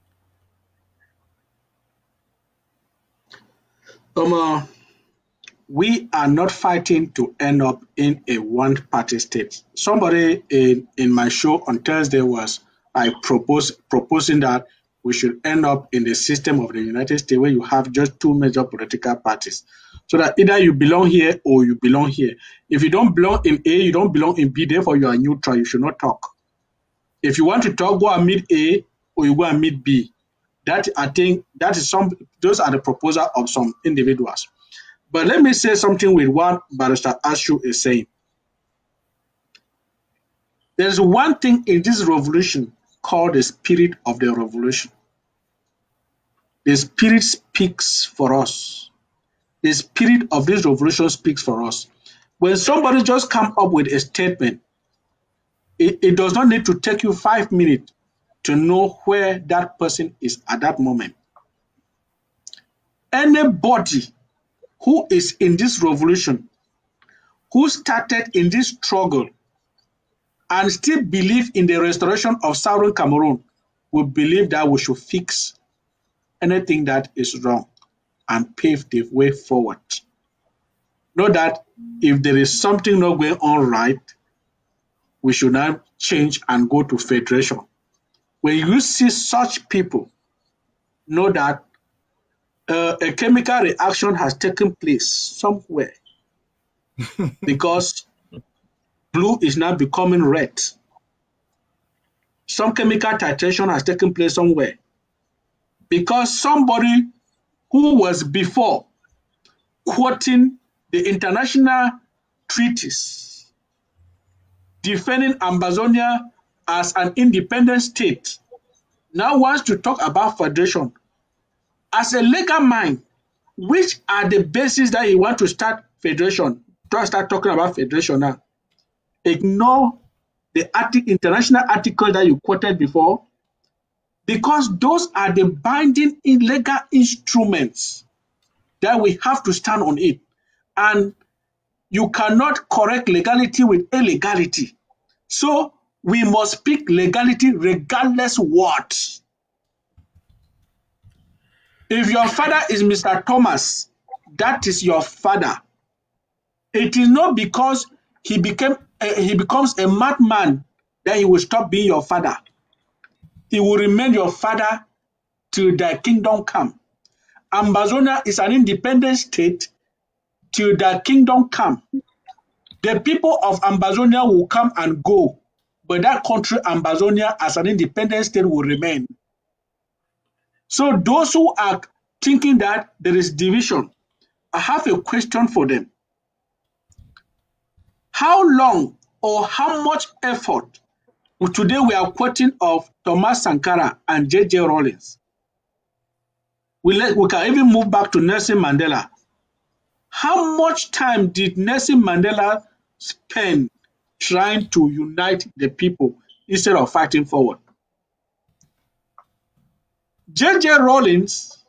We are not fighting to end up in a one-party state. Somebody in my show on Thursday was proposing that we should end up in the system of the United States where you have just 2 major political parties. So that either you belong here or you belong here. If you don't belong in A, you don't belong in B, therefore you are neutral, you should not talk. If you want to talk, go and meet A or you go and meet B. That, I think, that is those are the proposal of some individuals. But let me say something with what Barrister Ashu is saying. There's one thing in this revolution called the spirit of the revolution. The spirit speaks for us. The spirit of this revolution speaks for us. When somebody just comes up with a statement, it does not need to take you 5 minutes to know where that person is at that moment. Anybody who is in this revolution, who started in this struggle, and still believe in the restoration of Southern Cameroon, will believe that we should fix anything that is wrong and pave the way forward. Know that if there is something not going on right, we should not change and go to federation. When you see such people, know that a chemical reaction has taken place somewhere because blue is now becoming red. Some chemical titration has taken place somewhere because somebody who was before quoting the international treaties defending Ambazonia as an independent state now wants to talk about federation. As a legal mind, which are the bases that you want to start federation? To start talking about federation now. Ignore the international article that you quoted before, because those are the binding illegal instruments that we have to stand on it. And you cannot correct legality with illegality. So we must speak legality regardless what. If your father is Mr. Thomas, that is your father. It is not because he becomes a madman that he will stop being your father. He will remain your father till thy kingdom come. Ambazonia is an independent state till thy kingdom come. The people of Ambazonia will come and go, but that country, Ambazonia, as an independent state will remain. So those who are thinking that there is division, I have a question for them. How long or how much effort, today we are quoting of Thomas Sankara and J.J. Rawlings. We can even move back to Nelson Mandela. How much time did Nelson Mandela spend trying to unite the people instead of fighting forward? J.J. Rawlings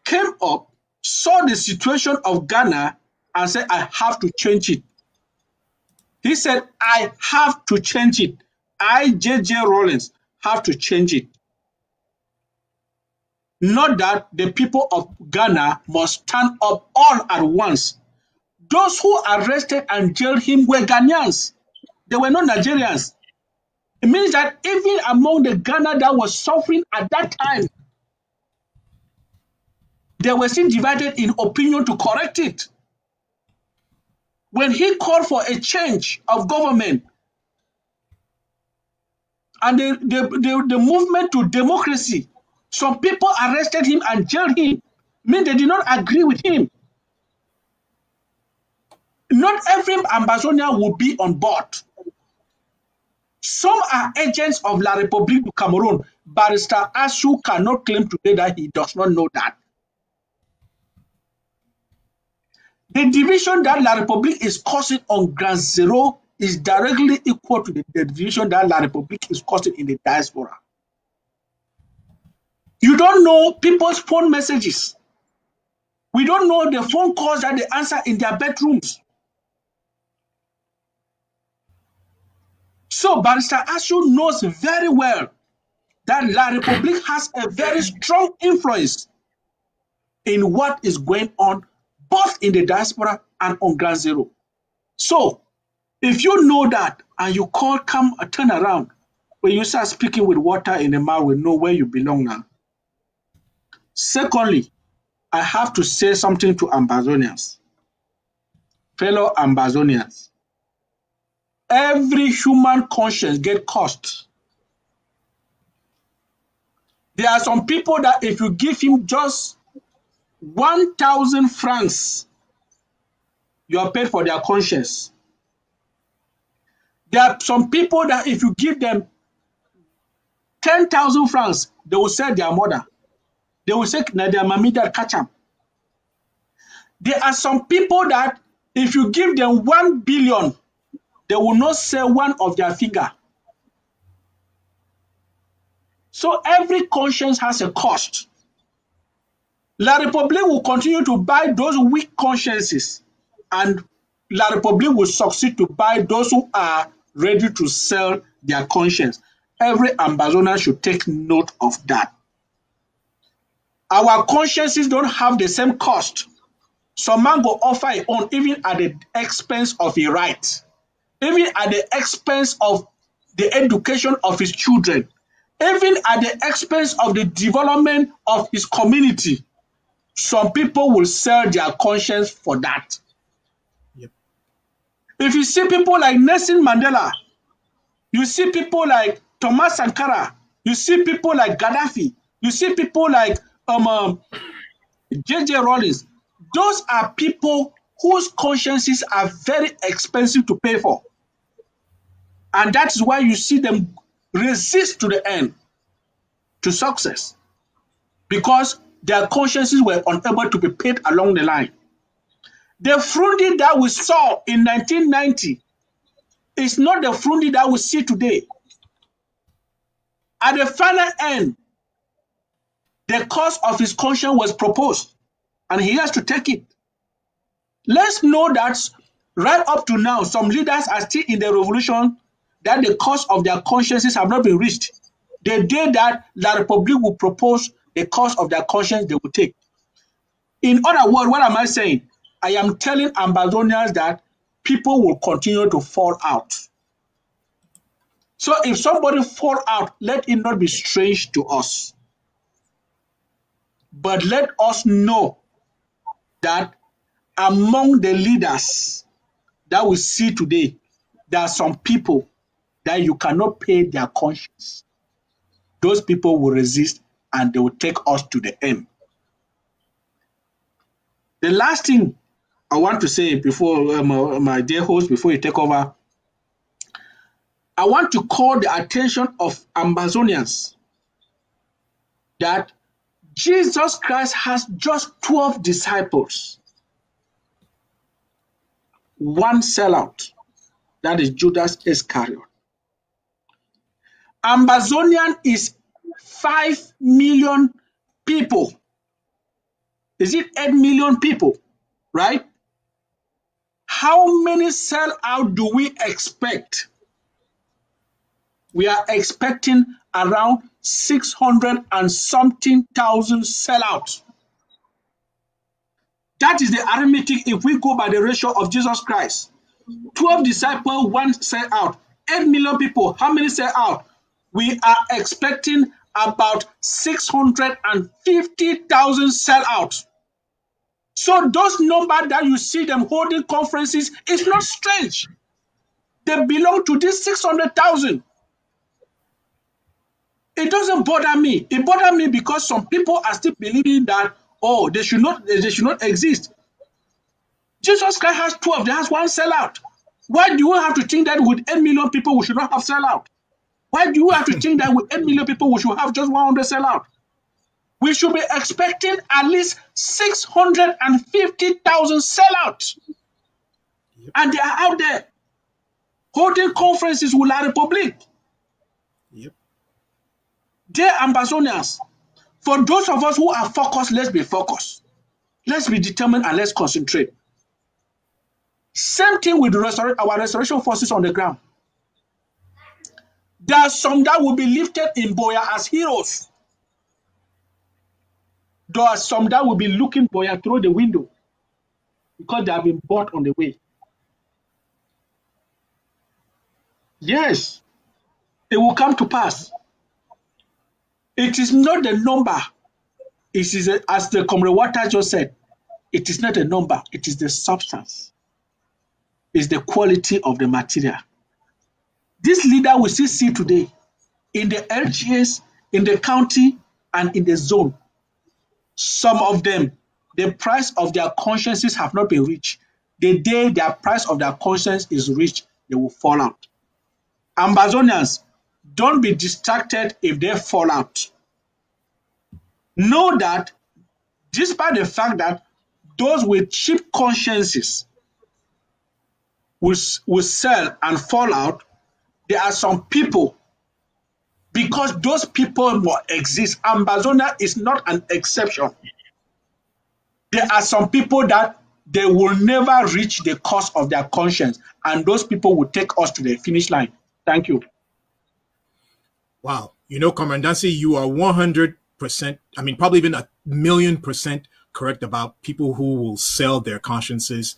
came up, saw the situation of Ghana, and said, I have to change it. He said, I have to change it. I, J.J. Rawlings, have to change it. Not that the people of Ghana must stand up all at once. Those who arrested and jailed him were Ghanaians. They were not Nigerians. It means that even among the Ghana that was suffering at that time, they were still divided in opinion to correct it. When he called for a change of government and the movement to democracy, some people arrested him and jailed him. I mean, they did not agree with him. Not every Ambazonia will be on board. Some are agents of La République du Cameroon. Barrister Ashu cannot claim today that he does not know that. The division that La République is causing on Ground Zero is directly equal to the division that La République is causing in the diaspora. You don't know people's phone messages. We don't know the phone calls that they answer in their bedrooms. So Barrister Ashu knows very well that La République has a very strong influence in what is going on both in the diaspora and on Ground Zero. So if you know that and you come a turn around, when you start speaking with water in the mouth, we know where you belong now. Secondly, I have to say something to Ambazonians, fellow Ambazonians. Every human conscience gets cost. There are some people that if you give him just 1,000 francs, you are paid for their conscience. There are some people that if you give them 10,000 francs, they will sell their mother. They will say, na their mommy that catch them. There are some people that if you give them 1 billion, they will not sell one of their finger. So every conscience has a cost. La République will continue to buy those weak consciences, and La République will succeed to buy those who are ready to sell their conscience. Every Ambazoner should take note of that. Our consciences don't have the same cost. Some man go offer a own even at the expense of a right, even at the expense of the education of his children, even at the expense of the development of his community. Some people will sell their conscience for that. Yep. If you see people like Nelson Mandela, you see people like Thomas Sankara, you see people like Gaddafi, you see people like J.J. Rollins. Those are people whose consciences are very expensive to pay for. And that's why you see them resist to the end, to success, because their consciences were unable to be paid along the line. The Frundi that we saw in 1990 is not the Frundi that we see today. At the final end, the cause of his conscience was proposed, and he has to take it. Let's know that right up to now, some leaders are still in the revolution that the cause of their consciences have not been reached. The day that La Republic will propose the cause of their conscience, they will take. In other words, what am I saying? I am telling Ambazonians that people will continue to fall out. So if somebody fall out, let it not be strange to us. But let us know that among the leaders that we see today, there are some people that you cannot pay their conscience. Those people will resist and they will take us to the end. The last thing I want to say before my dear host, before you take over, I want to call the attention of Ambazonians that Jesus Christ has just 12 disciples. One sellout, that is Judas Iscariot. Ambazonian is 5 million people. Is it 8 million people, right? How many sellout do we expect? We are expecting around 600 and something thousand sellouts. That is the arithmetic if we go by the ratio of Jesus Christ. 12 disciples, 1 sellout. 8 million people, how many sellout? We are expecting about 650,000 sellouts. So those numbers that you see them holding conferences is not strange. They belong to this 600,000. It doesn't bother me. It bothers me because some people are still believing that, oh, they should not exist. Jesus Christ has 12, they has 1 sellout. Why do you have to think that with 8 million people we should not have sellout? Why do you have to think that with 8 million people we should have just 100 sellout? We should be expecting at least 650,000 sellouts. Yep. And they are out there holding conferences with La Republic. Yep. Dear Ambazonians, for those of us who are focused, let's be focused. Let's be determined and let's concentrate. Same thing with our restoration forces on the ground. There are some that will be lifted in Boya as heroes. There are some that will be looking Boya through the window because they have been bought on the way. Yes, it will come to pass. It is not the number. It is, as the Comrade Water just said, it is not a number. It is the substance. It's the quality of the material. This leader we still see today in the LGS, in the county, and in the zone. Some of them, the price of their consciences have not been reached. The day their price of their conscience is reached, they will fall out. Ambazonians, don't be distracted if they fall out. Know that despite the fact that those with cheap consciences will sell and fall out, there are some people, because those people will exist. Ambazonia is not an exception. There are some people that they will never reach the cost of their conscience, and those people will take us to the finish line. Thank you. Wow. You know, Commandancy, you are 100%, I mean, probably even 1,000,000% correct about people who will sell their consciences,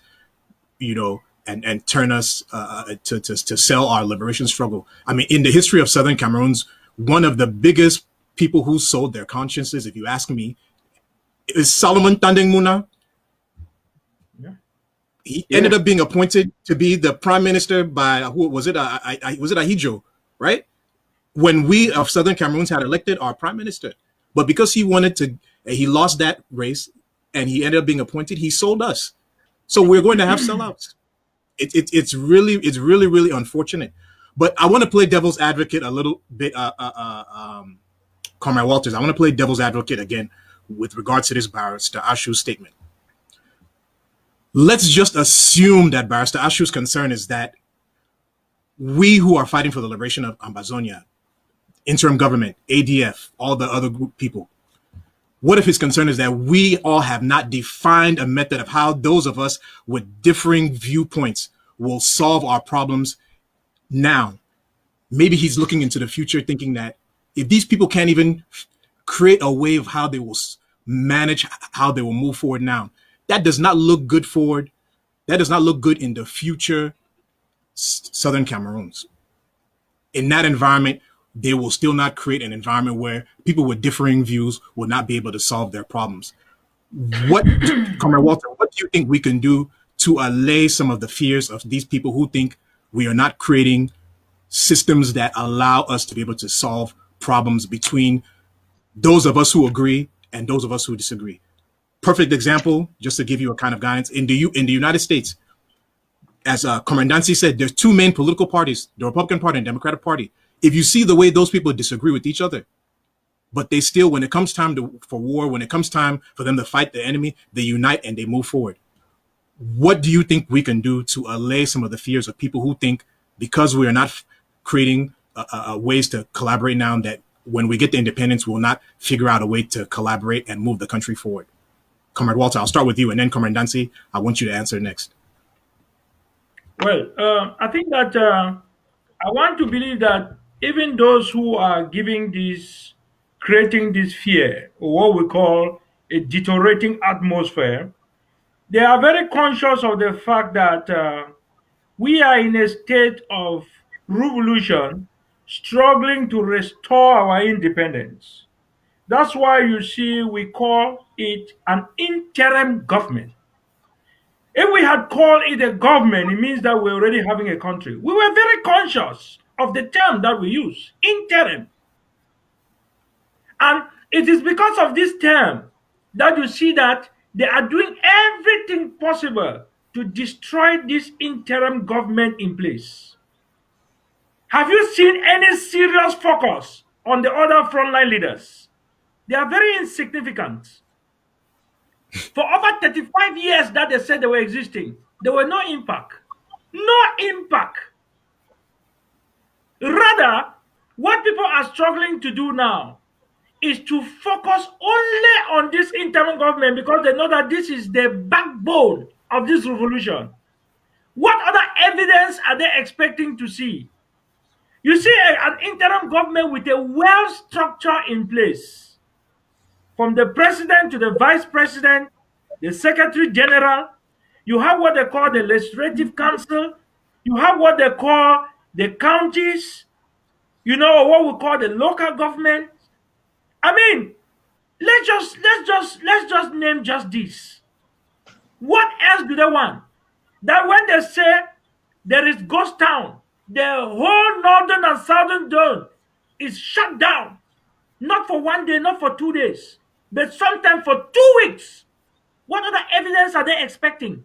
you know, and turn us to sell our liberation struggle. I mean, in the history of Southern Cameroons, one of the biggest people who sold their consciences, if you ask me, is Solomon Tandeng Muna. He ended up being appointed to be the prime minister by who was it? Was it Ahijo, right? When we of Southern Cameroons had elected our prime minister, but because he wanted to, he lost that race, and he ended up being appointed. He sold us, so we're going to have sellouts. It's really unfortunate. But I want to play devil's advocate a little bit, Comrade Walters. I want to play devil's advocate again with regards to this Barrister Ashu statement. Let's just assume that Barrister Ashu's concern is that we who are fighting for the liberation of AMBAZONIA, interim government, ADF, all the other group people, what if his concern is that we all have not defined a method of how those of us with differing viewpoints will solve our problems now? Maybe he's looking into the future thinking that if these people can't even create a way of how they will manage, how they will move forward now, that does not look good forward. That does not look good in the future Southern Cameroons. In that environment, they will still not create an environment where people with differing views will not be able to solve their problems. What, Comrade Walter, what do you think we can do to allay some of the fears of these people who think we are not creating systems that allow us to be able to solve problems between those of us who agree and those of us who disagree? Perfect example, just to give you a kind of guidance, in the United States, as Comrade Nancy said, there's two main political parties, the Republican Party and Democratic Party. If you see the way those people disagree with each other, but they still, when it comes time for war, when it comes time for them to fight the enemy, they unite and they move forward. What do you think we can do to allay some of the fears of people who think because we are not creating ways to collaborate now, that when we get the independence, we'll not figure out a way to collaborate and move the country forward? Comrade Walter, I'll start with you, and then Comrade Nancy, I want you to answer next. Well, I think that I want to believe that even those who are creating this fear, or what we call a deteriorating atmosphere, they are very conscious of the fact that we are in a state of revolution, struggling to restore our independence. That's why you see we call it an interim government. If we had called it a government, it means that we're already having a country. We were very conscious of the term that we use, interim. And it is because of this term that you see that they are doing everything possible to destroy this interim government in place. Have you seen any serious focus on the other frontline leaders? They are very insignificant. For over 35 years that they said they were existing, there were no impact. No impact. Rather, what people are struggling to do now is to focus only on this interim government because they know that this is the backbone of this revolution. What other evidence are they expecting to see? You see an interim government with a well structure in place. From the president to the vice president, the secretary general, you have what they call the legislative council, you have what they call the counties, you know, what we call the local government. I mean, let's just name just this. What else do they want? That when they say there is ghost town, the whole northern and southern zone is shut down. Not for 1 day, not for 2 days, but sometimes for 2 weeks. What other evidence are they expecting?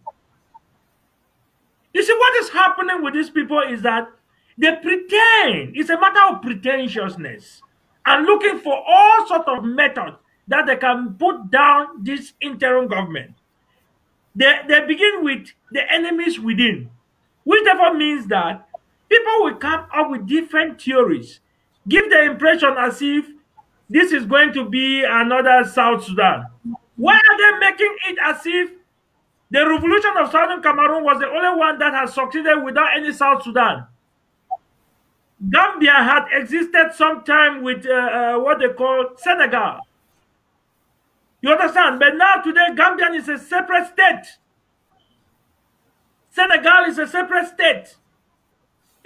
You see, what is happening with these people is that they pretend. It's a matter of pretentiousness and looking for all sorts of methods that they can put down this interim government. They begin with the enemies within, which therefore means that people will come up with different theories, give the impression as if this is going to be another South Sudan. Why are they making it as if the revolution of Southern Cameroon was the only one that has succeeded without any South Sudan? Gambia had existed sometime with what they call Senegal. You understand? But now today, Gambia is a separate state. Senegal is a separate state.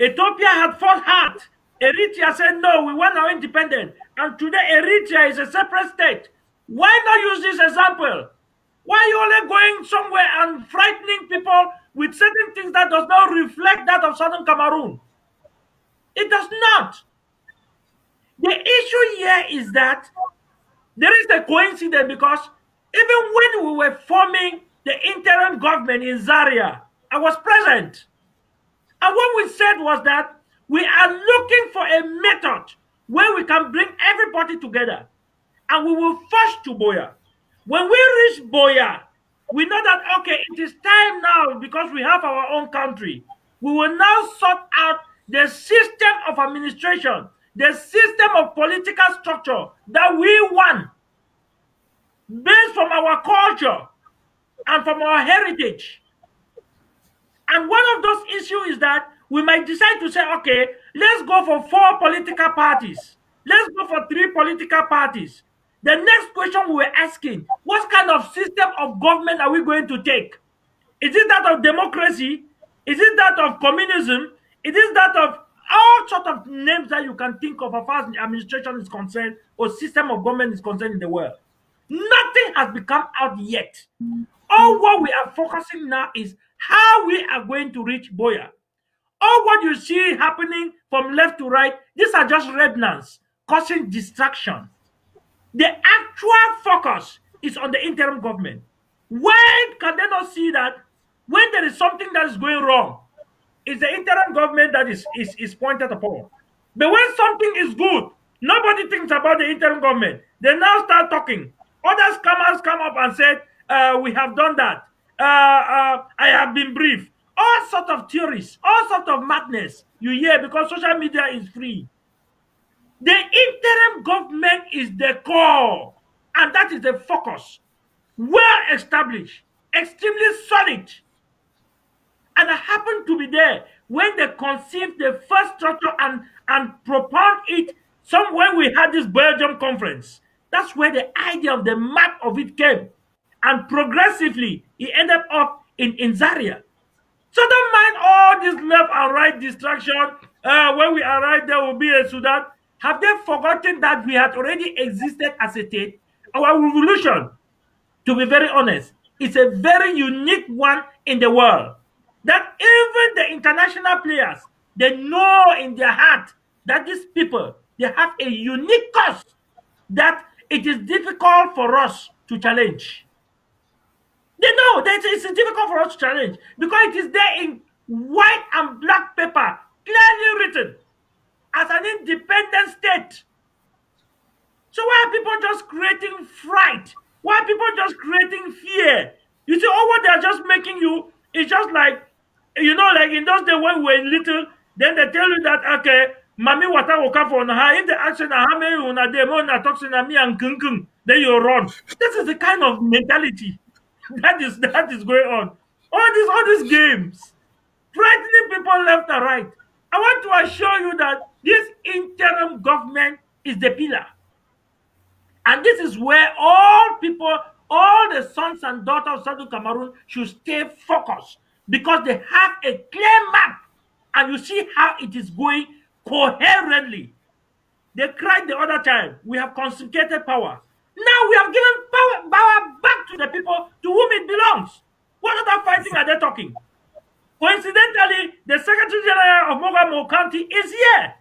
Ethiopia had fought hard. Eritrea said, no, we want our independence. And today, Eritrea is a separate state. Why not use this example? Why are you only going somewhere and frightening people with certain things that does not reflect that of Southern Cameroon? It does not. The issue here is that there is a coincidence because even when we were forming the interim government in Zaria, I was present. And what we said was that we are looking for a method where we can bring everybody together and we will first to Boya. When we reach Boya, we know that, okay, it is time now because we have our own country. We will now sort out the system of administration, the system of political structure that we want based from our culture and from our heritage. And one of those issues is that we might decide to say, okay, let's go for 4 political parties. Let's go for 3 political parties. The next question we were asking, what kind of system of government are we going to take? Is it that of democracy? Is it that of communism? Is it that of all sorts of names that you can think of as far as administration is concerned or system of government is concerned in the world? Nothing has become out yet. All what we are focusing now is how we are going to reach Boya. All what you see happening from left to right, these are just remnants causing distraction. The actual focus is on the interim government. Why can they not see that when there is something that is going wrong, it's the interim government that is pointed upon? But when something is good, nobody thinks about the interim government. They now start talking. Other scammers come up and said, we have done that. I have been briefed. All sorts of theories, all sorts of madness you hear because social media is free. The interim government is the core, and that is the focus. Well established, extremely solid. And I happened to be there when they conceived the first structure and propounded it somewhere we had this Belgium conference. That's where the idea of the map of it came. And progressively, it ended up in Zaria. So don't mind all this left and right distraction. When we arrive, there will be a Sudan. Have they forgotten that we had already existed as a state? Our revolution, to be very honest, is a very unique one in the world. That even the international players, they know in their heart that these people, they have a unique cause that it is difficult for us to challenge. They know that it's difficult for us to challenge because it is there in white and black paper, clearly written as an independent state. So why are people just creating fright? Why are people just creating fear? You see, all what they are just making you is just like, you know, like in those days when we were little, then they tell you that, okay, mommy water will come for her. If they ask you how many una dey, una talk to me and kung, then you run. This is the kind of mentality that is going on. All these games, frightening people left and right. I want to assure you that this interim government is the pillar. And this is where all people, all the sons and daughters of Southern Cameroon should stay focused because they have a clear map and you see how it is going coherently. They cried the other time, we have concentrated power. Now we have given power back to the people to whom it belongs. What other fighting are they talking? Coincidentally, the Secretary General of Mogamo County is here.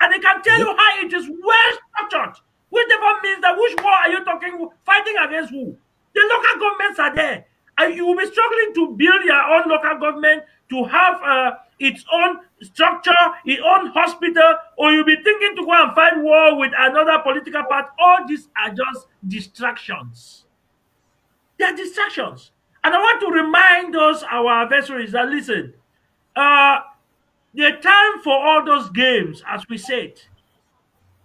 And they can tell you how it is well structured. Which therefore means that which war are you talking, fighting against who? The local governments are there. And you will be struggling to build your own local government, to have its own structure, its own hospital, or you'll be thinking to go and fight war with another political party. All these are just distractions. They are distractions. And I want to remind those our adversaries that listen, the time for all those games, as we said,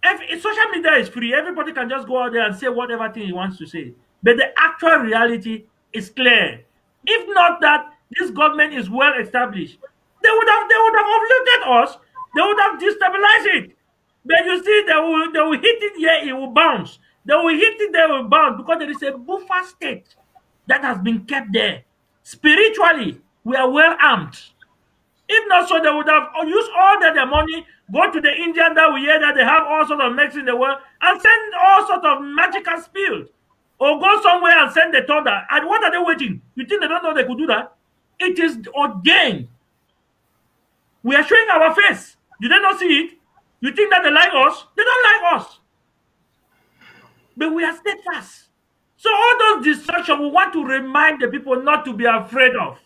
if social media is free, everybody can just go out there and say whatever thing he wants to say. But the actual reality is clear. If not that this government is well established, they would have uplifted us, they would have destabilized it. But you see, they will hit it here, it will bounce. They will hit it, they will bounce because there is a buffer state that has been kept there. Spiritually, we are well armed. If not so, they would have used all their money, go to the Indian that we hear that they have all sorts of medicine in the world, and send all sorts of magical spills. or go somewhere and send the thunder. And what are they waiting? You think they don't know they could do that? It is ordained. We are showing our face. Do they not see it? You think that they like us? They don't like us. But we are steadfast. So all those distractions, we want to remind the people not to be afraid of.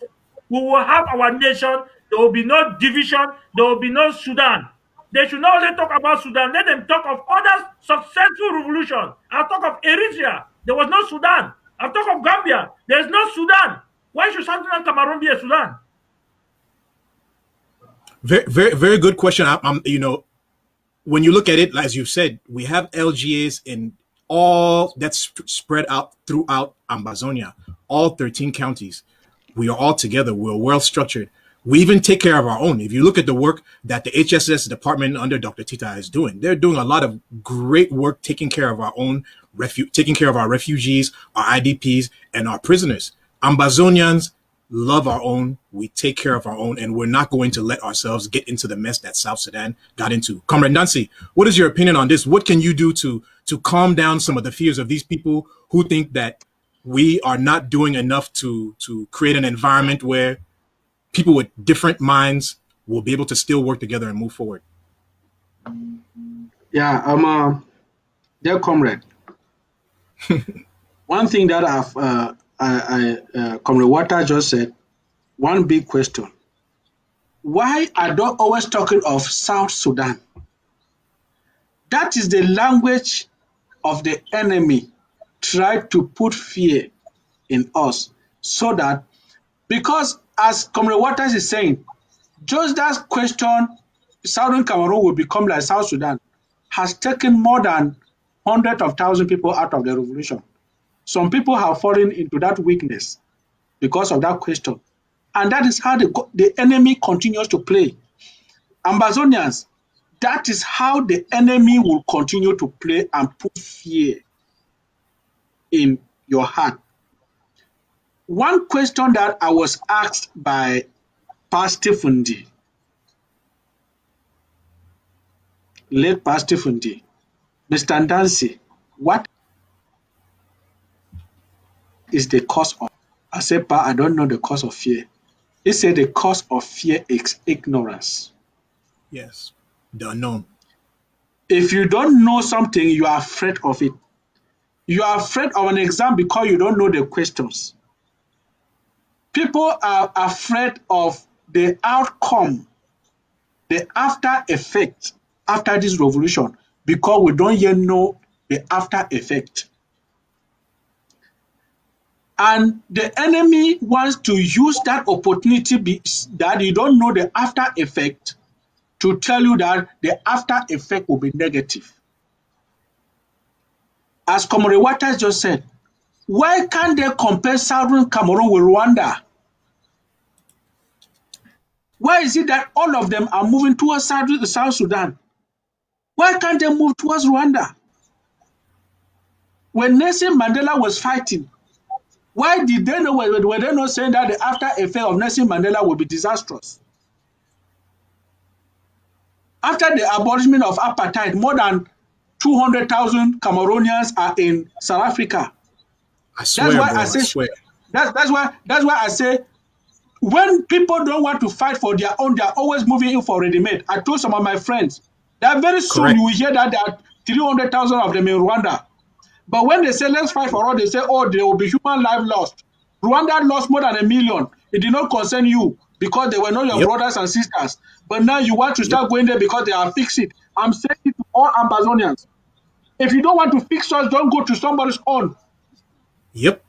We will have our nation. There will be no division. There will be no Sudan. They should not only talk about Sudan. Let them talk of other successful revolutions. I'll talk of Eritrea. There was no Sudan. I'll talk of Gambia. There is no Sudan. Why should Southern Cameroon be a Sudan? Very, very, very good question. You know, when you look at it, as you said, we have LGAs in all that's spread out throughout Ambazonia, all 13 counties. We are all together. We're well structured. We even take care of our own. If you look at the work that the HSS department under Dr. Tita is doing, they're doing a lot of great work taking care of our own, taking care of our refugees, our IDPs, and our prisoners. Ambazonians love our own. We take care of our own, and we're not going to let ourselves get into the mess that South Sudan got into. Comrade Nancy, what is your opinion on this? What can you do to calm down some of the fears of these people who think that we are not doing enough to create an environment where people with different minds will be able to still work together and move forward? Yeah, dear comrade, one thing that Comrade Water just said, one big question. Why are they always talking of South Sudan? That is the language of the enemy, try to put fear in us so that, because as Comrade Waters is saying, just that question, Southern Cameroon will become like South Sudan, has taken more than hundreds of thousands of people out of the revolution. Some people have fallen into that weakness because of that question. And that is how the enemy continues to play. Ambazonians, that is how the enemy will continue to play and put fear in your heart. One question that I was asked by Pastor Fundi, late Pastor Fundi, Mr. Nancy, what is the cause of? I said, I don't know the cause of fear. He said the cause of fear is ignorance. Yes, the unknown. If you don't know something, you are afraid of it. You are afraid of an exam because you don't know the questions. People are afraid of the outcome, the after effect after this revolution, because we don't yet know the after effect. And the enemy wants to use that opportunity that you don't know the after effect to tell you that the after effect will be negative. As Comrade Waters just said, why can't they compare Southern Cameroon with Rwanda? Why is it that all of them are moving towards South Sudan? Why can't they move towards Rwanda? When Nelson Mandela was fighting, why did they know, were they not saying that the after effect of Nelson Mandela will be disastrous? After the abolishment of apartheid, more than 200,000 Cameroonians are in South Africa. I swear, that's why bro, I swear. That's why I say, when people don't want to fight for their own, they are always moving in for ready-made. I told some of my friends that very soon Correct. You will hear that there are 300,000 of them in Rwanda. But when they say let's fight for all, they say, oh, there will be human life lost. Rwanda lost more than 1 million. It did not concern you because they were not your brothers and sisters. But now you want to start going there because they are fixing it. I'm saying it to all Ambazonians. If you don't want to fix us, don't go to somebody's own. Yep.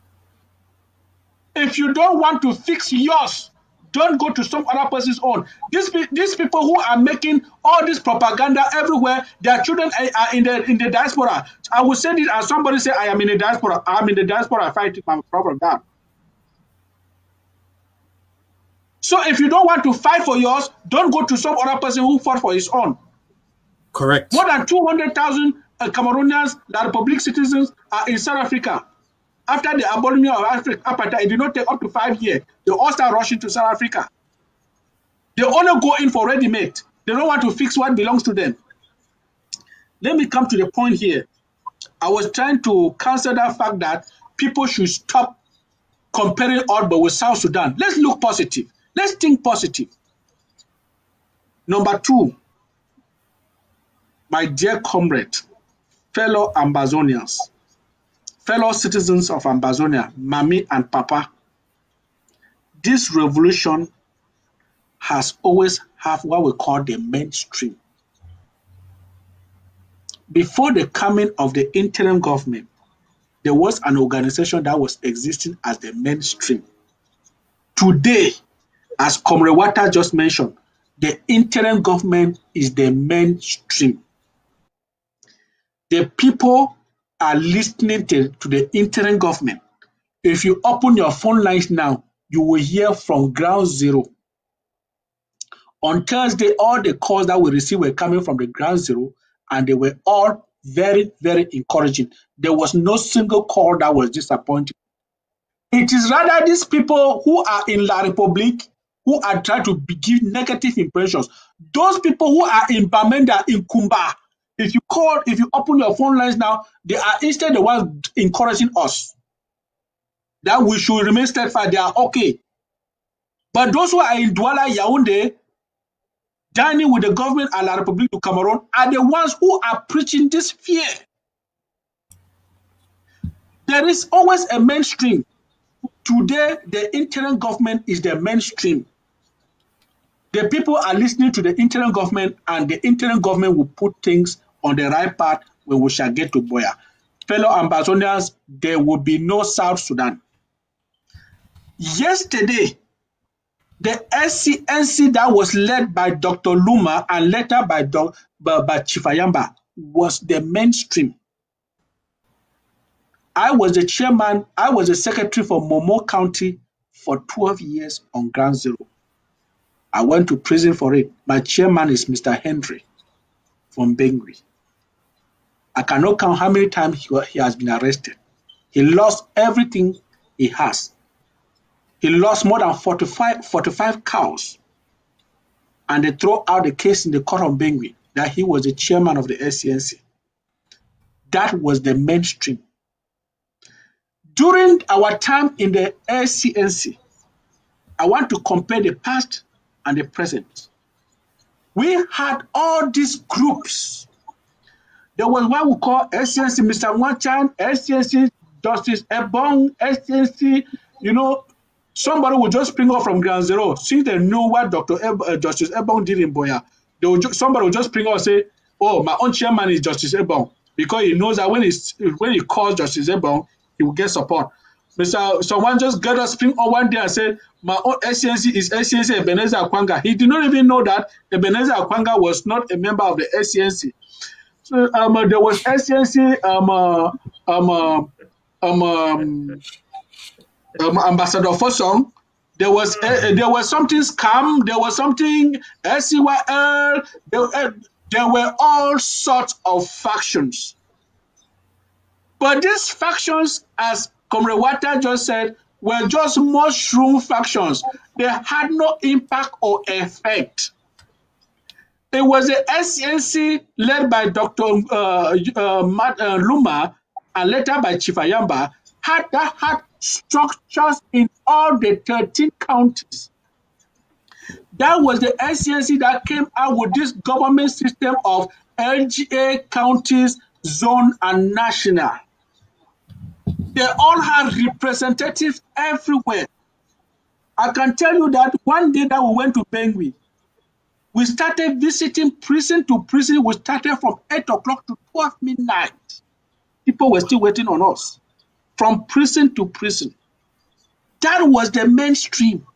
If you don't want to fix yours, don't go to some other person's own. These people who are making all this propaganda everywhere, their children are in the diaspora. I will say it as somebody say, I am in the diaspora. I'm in the diaspora fighting my problem down. So if you don't want to fight for yours, don't go to some other person who fought for his own. Correct. More than 200,000 Cameroonians, the Republic citizens, are in South Africa. After the abolishment of apartheid, it did not take up to 5 years. They all start rushing to South Africa. They only go in for ready-made. They don't want to fix what belongs to them. Let me come to the point here. I was trying to cancel that fact that people should stop comparing Ogbor with South Sudan. Let's look positive. Let's think positive. Number two, my dear comrade, fellow Ambazonians, fellow citizens of Ambazonia, Mami and Papa, this revolution has always have what we call the mainstream. Before the coming of the interim government, there was an organization that was existing as the mainstream. Today, as Comrade Wata just mentioned, the interim government is the mainstream. The people are listening to the interim government. If you open your phone lines now, you will hear from ground zero. On Thursday, all the calls that we received were coming from the ground zero, and they were all very, very encouraging. There was no single call that was disappointing. It is rather these people who are in La Republique who are trying to give negative impressions. Those people who are in Bamenda, in Kumba, if you open your phone lines now, they are instead the ones encouraging us that we should remain steadfast. They are okay. But those who are in Douala, Yaoundé, dining with the government and La Republique du Cameroon are the ones who are preaching this fear. There is always a mainstream. Today, the interim government is the mainstream. The people are listening to the interim government, and the interim government will put things on the right path when we shall get to Boya. Fellow Ambazonians, there will be no South Sudan. Yesterday, the SCNC that was led by Dr. Luma and later by Chief Ayamba was the mainstream. I was the chairman, I was the secretary for Momo County for 12 years on Ground Zero. I went to prison for it. My chairman is Mr. Henry from Bengui. I cannot count how many times he has been arrested. He lost everything he has. He lost more than 45 cows. And they throw out the case in the court of Bengui that he was the chairman of the SCNC. That was the mainstream. During our time in the SCNC, I want to compare the past and the present. We had all these groups. There was what we call SCNC Mr. Wanchan, SCNC Justice Ebong, SCNC, somebody will just spring off from Ground Zero. Since they know what Justice Ebong did in Boya, somebody will just spring off and say, oh, my own chairman is Justice Ebong, because he knows that when he calls Justice Ebong, he will get support. Someone just got us spring on one day and said, my own SCNC is SCNC Ebenezer Akwanga. He did not even know that Ebenezer Akwanga was not a member of the SCNC. So there was SCNC Ambassador Fosong. There was something scam. There was something SCYL. There were all sorts of factions. But these factions, as Comrade Wata just said, were just mushroom factions. They had no impact or effect. It was the SCNC led by Dr. Luma and later by Chief Ayamba had structures in all the 13 counties. That was the SCNC that came out with this government system of LGA, counties, zone, and national. They all had representatives everywhere. I can tell you that one day that we went to Bengui, we started visiting prison to prison. We started from 8 o'clock to 12 midnight. People were still waiting on us. From prison to prison. That was the mainstream.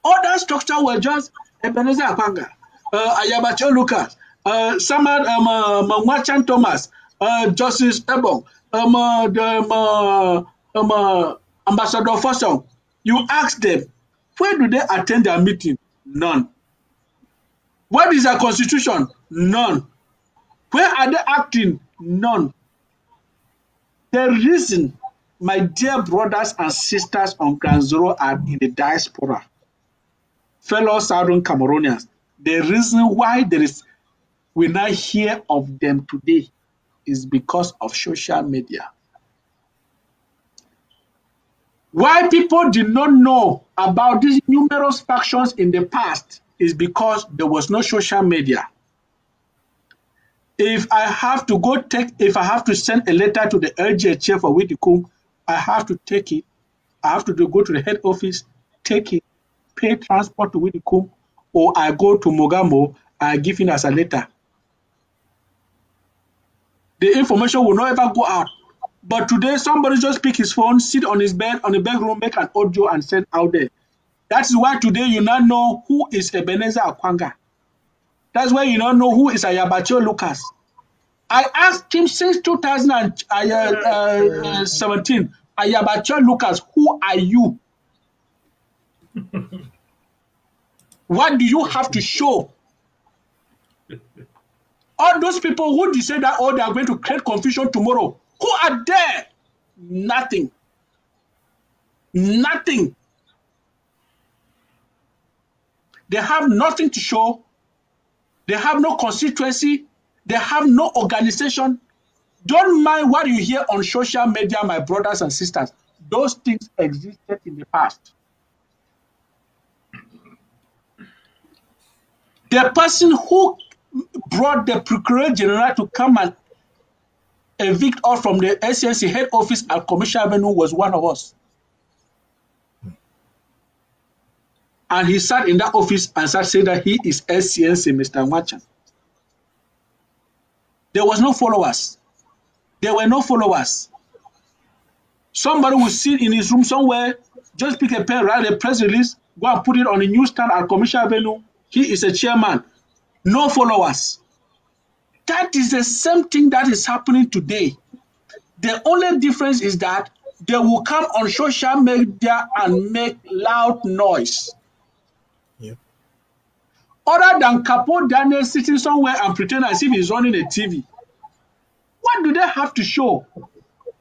Other structures were just Ebenezer Akwanga, Ayabacho Lucas, Samad Mwachan Thomas, Justice Ebong, Ambassador Fosong. You ask them, where do they attend their meeting? None. What is their constitution? None. Where are they acting? None. The reason, my dear brothers and sisters on Ground Zero are in the diaspora, fellow Southern Cameroonians, the reason why we now hear of them today is because of social media. Why people did not know about these numerous factions in the past is because there was no social media. If I have to send a letter to the LGH for Witikum, I have to take it. I have to go to the head office, take it, pay transport to Witikum, or I go to Mogamo, I give it as a letter. The information will not ever go out. But today, somebody just pick his phone, sit on his bed, on the bedroom, make an audio and send out there. That's why today you now know who is Ebenezer Akwanga. That's why you now know who is Ayabacho Lucas. I asked him since 2017, Ayabacho Lucas, who are you? What do you have to show? All those people who say that, oh, they are going to create confusion tomorrow, who are there? Nothing. Nothing. They have nothing to show. They have no constituency. They have no organization. Don't mind what you hear on social media, my brothers and sisters. Those things existed in the past. The person who brought the Procurator General to come and evict us from the SNC head office at Commercial Avenue was one of us. And he sat in that office and started saying that he is SCNC, Mr. Nwachan. There was no followers. There were no followers. Somebody will sit in his room somewhere, just pick a pen, write a press release, go and put it on a newsstand at Commercial Avenue. He is a chairman. No followers. That is the same thing that is happening today. The only difference is that they will come on social media and make loud noise. Yep. Other than Capo Daniel sitting somewhere and pretend as if he's running a TV. What do they have to show?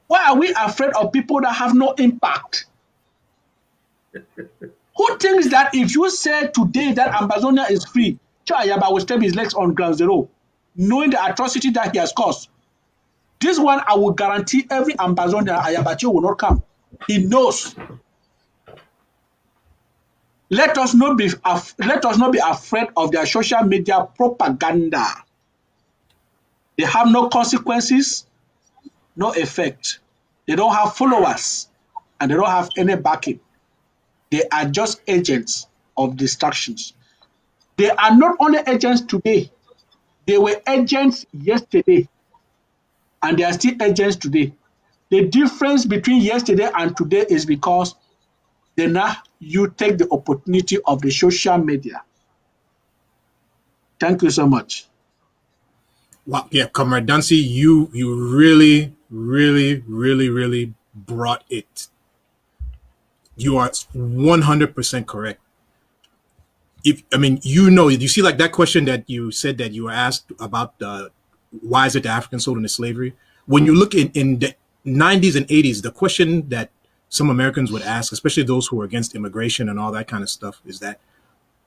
Why are we afraid of people that have no impact? Who thinks that if you say today that Ambazonia is free, Chayaba will step his legs on ground zero, knowing the atrocity that he has caused? This one, I will guarantee every Ambazonia, Ayabacho will not come. He knows. Let us not be afraid of their social media propaganda. They have no consequences, no effect. They don't have followers, and they don't have any backing. They are just agents of distractions. They are not only agents today. They were agents yesterday, and they are still agents today. The difference between yesterday and today is because now you take the opportunity of the social media. Thank you so much. Wow, yeah, Comrade Dancy, you really, really, really, really brought it. You are 100% correct. You see, like that question that you said that you were asked about why is it the African sold into slavery? When you look in the 90s and 80s, the question that some Americans would ask, especially those who are against immigration and all that kind of stuff, is that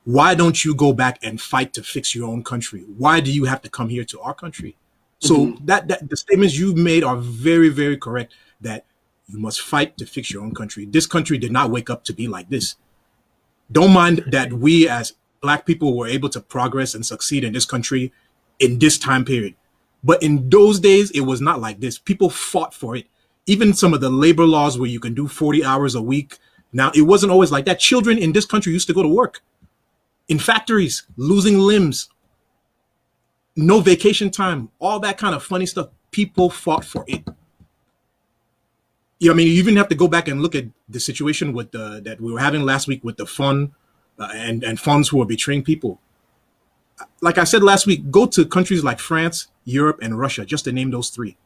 why don't you go back and fight to fix your own country? Why do you have to come here to our country? So that the statements you've made are very, very correct, that you must fight to fix your own country. This country did not wake up to be like this. Don't mind that we as Black people were able to progress and succeed in this country in this time period. But in those days, it was not like this. People fought for it. Even some of the labor laws where you can do 40 hours a week. Now, it wasn't always like that. Children in this country used to go to work in factories, losing limbs, no vacation time, all that kind of funny stuff. People fought for it. You even have to go back and look at the situation with that we were having last week with the fund and funds who are betraying people. Like I said last week, go to countries like France, Europe, and Russia, just to name those three.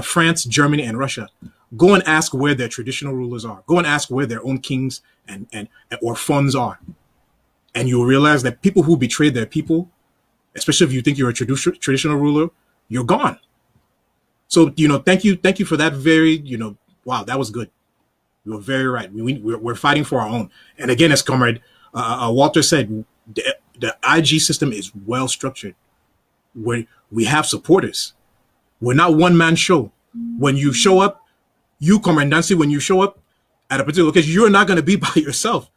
France, Germany, and Russia. Go and ask where their traditional rulers are. Go and ask where their own kings or funds are. And you'll realize that people who betray their people, especially if you think you're a traditional ruler, you're gone. So, thank you for that very, wow, that was good. You were very right. We're fighting for our own. And again, as Comrade Walter said, the IG system is well structured, where we have supporters. We're not one-man show. When you show up, you commandancy, when you show up at a particular location, you're not going to be by yourself.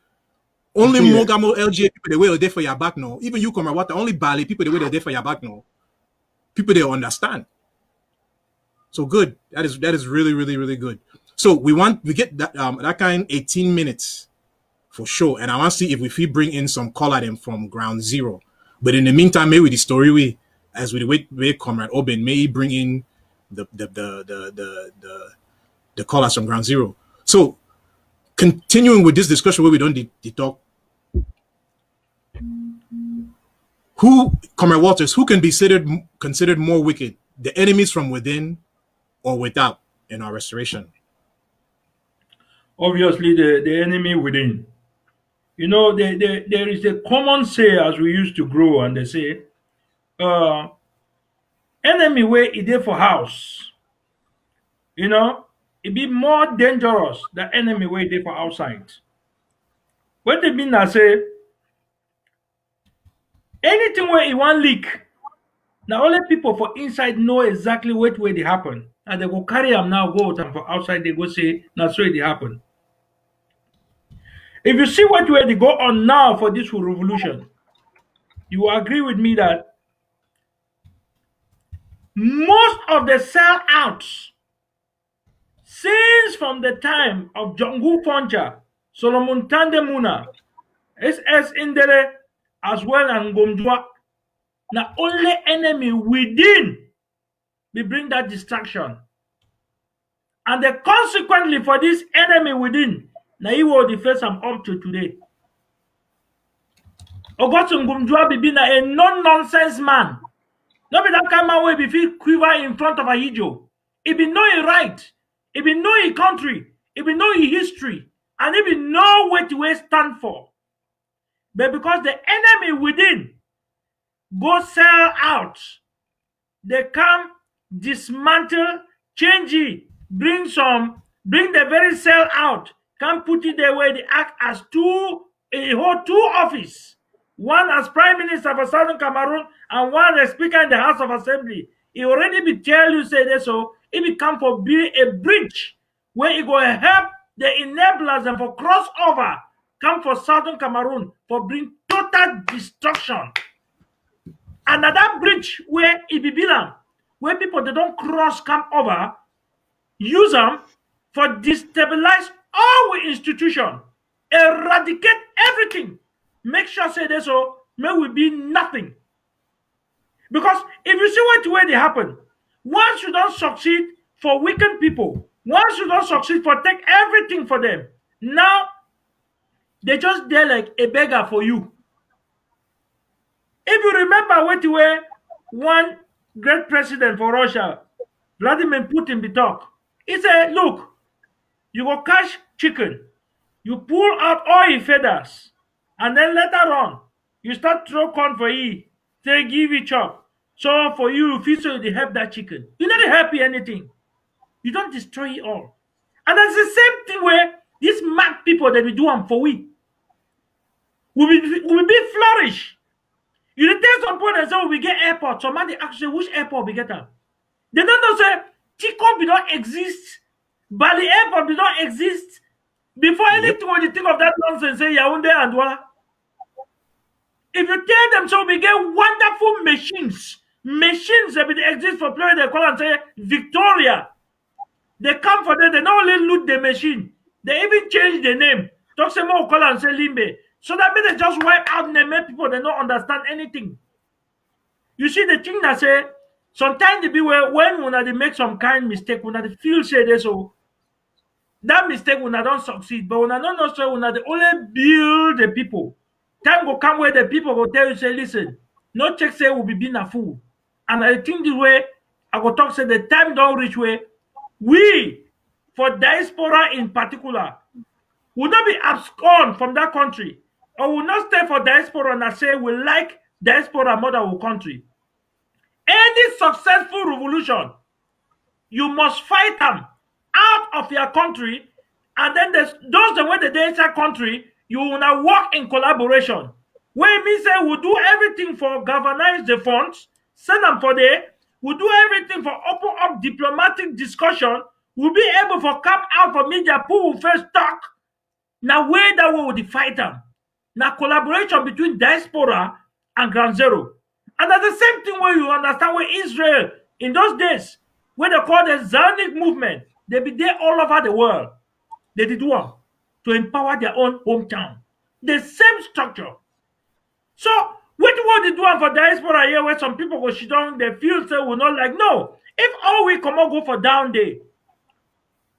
Only Mogamo LGA people, the way they're there for your back now. Even you, Komrawata, only Bali people, the way they're there for your back now. People, they understand. So good. That is really, really, really good. So we get that that kind 18 minutes for sure. And I want to see if we bring in some caller them from ground zero. But in the meantime, maybe the story as we wait Comrade Oben, may he bring in the callers from ground zero. So continuing with this discussion where we don't talk, who, Comrade Walters, who can be considered more wicked, the enemies from within or without in our restoration? Obviously, the enemy within. You know, there is a common say as we used to grow, and they say, enemy way it there for house. You know, it be more dangerous than enemy way it there for outside. What they mean, I say, anything where it want leak, now only people for inside know exactly what way they happen. And they go carry them now, go out, and for outside they go say, that's where they happen. If you see what way they go on now for this revolution, you will agree with me that most of the sellouts, since from the time of Jongu Foncha, Solomon Tandemuna, SS Indere, as well as Ngomdwa, now only enemy within we bring that distraction. And the consequently for this enemy within, now he will face them up to today. Ogotum Ngomdwa be a non-nonsense man. Not be that kind of way be feel quiver in front of a hijo. He be know he right. He be know he country. He be know he history. And he be know what we stand for. But because the enemy within go sell out, they come dismantle, change it, bring the very sell out, come put it the way they act as a whole two office. One as Prime Minister for Southern Cameroon and one as Speaker in the House of Assembly. He already be tell you say this, so it become for be a bridge where it go help the enablers and for crossover come for Southern Cameroon for bring total destruction. And at that bridge where it be belong, where people they don't cross come over, use them for destabilize our institution, eradicate everything. Make sure say this so may we be nothing. Because if you see what way they happen, once you don't succeed for weakened people, once you don't succeed for take everything for them, now they just there like a beggar for you. If you remember what way one great president for Russia, Vladimir Putin, be talk, he said, look, you go catch chicken, you pull out all your feathers, and then later on, you start throw corn for you, say give it chop. So for you, if so they help that chicken. You not happy anything. You don't destroy it all. And that's the same thing where these mad people that we do them for we. We be flourish. You tell some point and say we get airport. Somebody actually which airport we get them. They don't know say Chico we don't exist. Bali airport we don't exist. Before anything when you think of that nonsense, say Yaoundé and Douala. If you tell them so we get wonderful machines that will exist for players, they call and say Victoria. They come for them, they not only loot the machine, they even change the name. Talk some more call and say Limbe. So that means they just wipe out name people, they don't understand anything. You see the thing that say sometimes they be where when they make some kind of mistake, when they feel say this so that mistake when I don't succeed, but when I don't know so when they only build the people. Time will come where the people will tell you, say, listen, no check say we'll be being a fool. And I think the way I go talk say the time don't reach where we, for diaspora in particular, will not be abscond from that country. Or will not stay for diaspora and say we like diaspora more than our country. Any successful revolution, you must fight them out of your country, and then those the way the inside country, you will now work in collaboration. Where it means say we'll do everything for galvanize the funds, send them for there, we do everything for open up diplomatic discussion, we'll be able to come out for media, who will first talk. Now, way that we will fight them. Now, collaboration between diaspora and ground zero. And at the same thing where you understand where Israel, in those days, where they call the Zionist movement, they be there all over the world. They did one to empower their own hometown. The same structure. So, what they do for diaspora here, where some people go sit down, they feel say we're not like, no. If all we come out go for down day,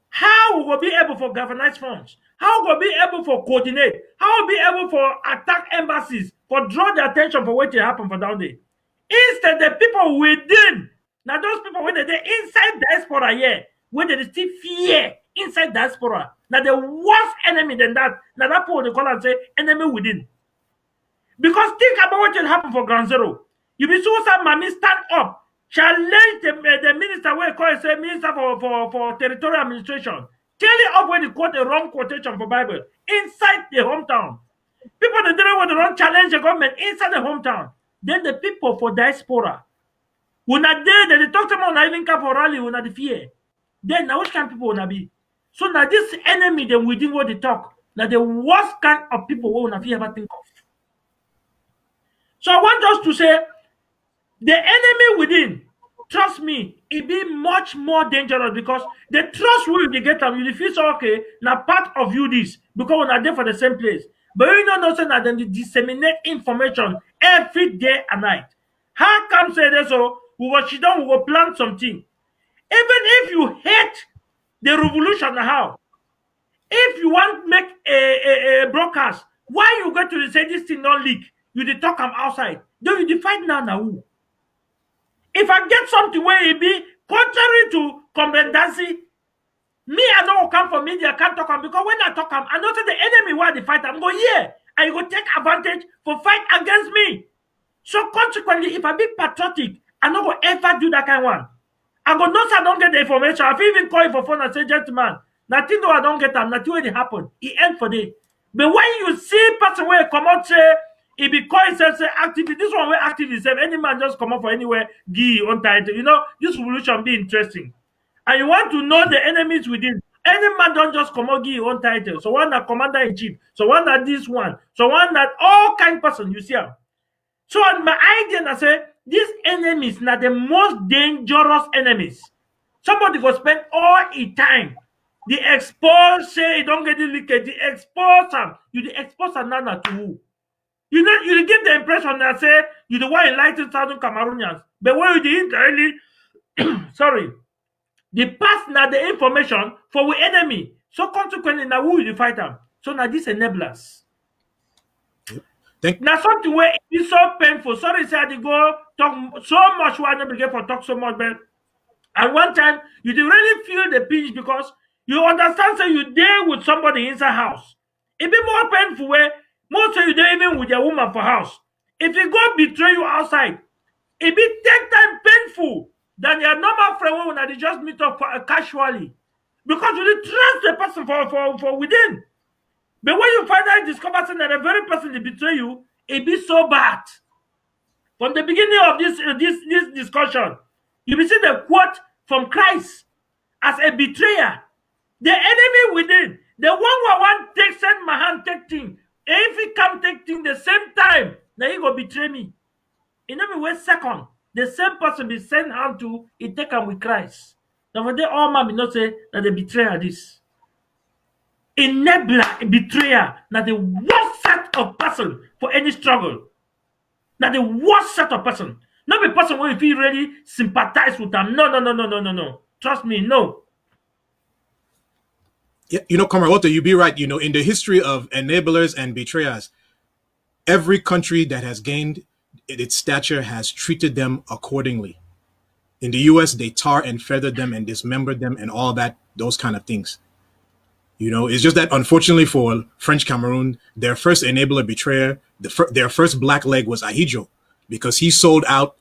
how we will be able for galvanize funds? How we will be able for coordinate? How we will be able for attack embassies, for draw the attention for what will happen for down there? Instead, the people within, now those people when they're inside diaspora here, when they still fear inside diaspora, now the worst enemy than that, now that people they call and say enemy within. Because think about what will happen for ground zero. You be so sad, mommy stand up, challenge the minister where call say minister for territorial administration. Tell it up when you quote a wrong quotation for Bible inside the hometown. People that don't want to run challenge the government inside the hometown. Then the people for diaspora, when are there, they talk to them on even come for rally, when are the fear. Then now which kind of people will be? So now this enemy then within what they talk, now the worst kind of people will not ever think of. So I want us to say the enemy within, trust me, it be much more dangerous because the trust will be get them. You feel so okay, now part of you this because we're not there for the same place. But you know that then they disseminate information every day and night. How come say this? So we will sit down, we will plan something. Even if you hate the revolution, how? If you want to make a broadcast, why you go to say this thing not leak? You dey talk am outside. Then you define now who? If I get something where it be contrary to competency, me I don't come for media, I can't talk am because when I talk am, I know say the enemy why they fight, I'm go here and you go take advantage for fight against me. So consequently, if I be patriotic, I no go ever do that kind of one. I go know say I don't get the information. I fit even call you for phone and say, gentlemen, nothing though I don't get them, nothing when it happen. It end for day. But when you see person where come out say it be call itself say activity, this one where active itself, any man just come up for anywhere, give on title. You know, this revolution be interesting. And you want to know the enemies within. Any man don't just come out give your own title. So one that commander in chief, so one that this one, so one that all kind of person you see them. So my idea I say these enemies are the most dangerous enemies. Somebody go spend all his time. The expose say don't get the leakage, the expose them. You the expose another to who? You know, you give the impression that say you the one enlightened southern Cameroonians. But when you the entirely sorry, the pass now the information for the enemy. So consequently, now who will you fight them? So now these enablers. Now something where it's so painful. Sorry, say I go talk so much why I never get for talk so much, but at one time you didn't really feel the pinch because you understand say you there with somebody inside house. It be more painful where most of you there even with your woman for house. If you go betray you outside, it be 10 times painful than your normal friend when they just meet up casually. Because you trust the person for within. But when you finally discover that the very person that betray you, it be so bad. From the beginning of this discussion, you will see the quote from Christ as a betrayer. The enemy within, the one who want take send my hand take thing. If he come take thing the same time, now he go betray me. In every way second, the same person be sent hand to, he take him with Christ. Now for they all man be not say that the betrayer this. Enabler, a betrayer, now the worst set of person for any struggle. Now the worst set of person. Not the person where if he really sympathize with them. No. Trust me, no. Yeah, you know, Comrade Walter, you be right. You know, in the history of enablers and betrayers, every country that has gained its stature has treated them accordingly. In the US, they tar and feather them and dismember them and all that, those kind of things. You know, it's just that unfortunately for French Cameroon, their first enabler betrayer, their first black leg was Ahidjo because he sold out,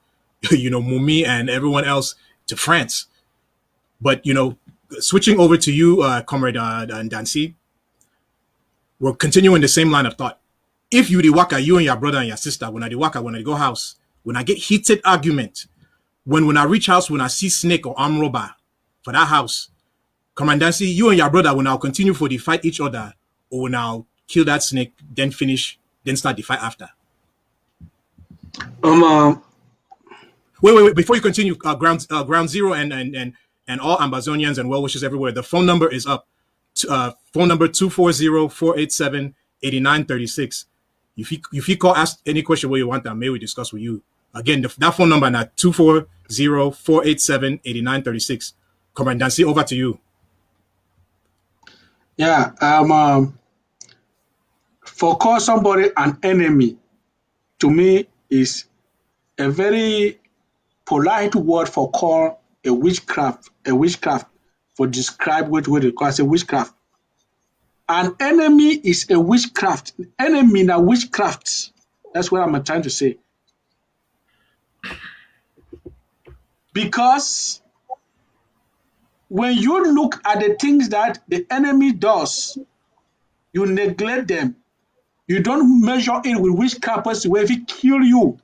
you know, Mumi and everyone else to France. But, you know, switching over to you, Comrade Dancy, we're continuing the same line of thought. If you the waka, you and your brother and your sister, when I the waka, when I go house, when I get heated argument, when I reach house, when I see snake or arm robber for that house, commandancy, you and your brother will now continue for the fight each other, or will now kill that snake, then finish, then start the fight after. Wait. Before you continue, ground zero and all Ambazonians and well wishers everywhere. The phone number is up. Phone number 240-487-8936. If you call, ask any question where you want that, may we discuss with you. Again, that phone number now 240-487-8936. Commandancy, over to you. Yeah. For call somebody an enemy, to me, is a very polite word for call a witchcraft for describe what we call as a witchcraft. An enemy is a witchcraft. Enemy na witchcraft. That's what I'm trying to say. Because when you look at the things that the enemy does, you neglect them. You don't measure it with witchcraft person where if he kill you,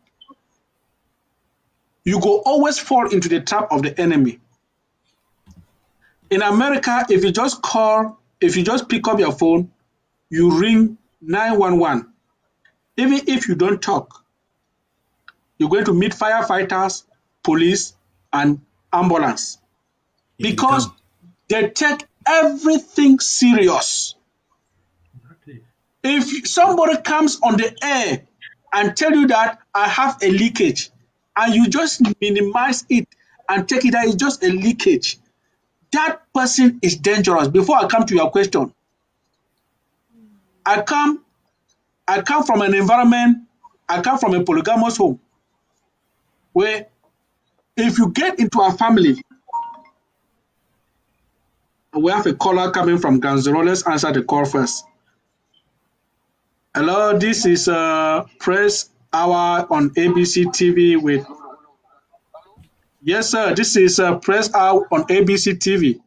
you go always fall into the trap of the enemy. In America, if you just pick up your phone, you ring 911. Even if you don't talk, you're going to meet firefighters, police, and ambulance. Because they take everything serious. If somebody comes on the air and tell you that I have a leakage, and you just minimize it and take it that it's just a leakage, that person is dangerous. Before I come to your question, I come from an environment, I come from a polygamous home, where if you get into a family, we have a caller coming from Ganzero. Let's answer the call first. Hello, this is Press Hour on ABC TV with... Yes, sir, this is Press Hour on ABC TV.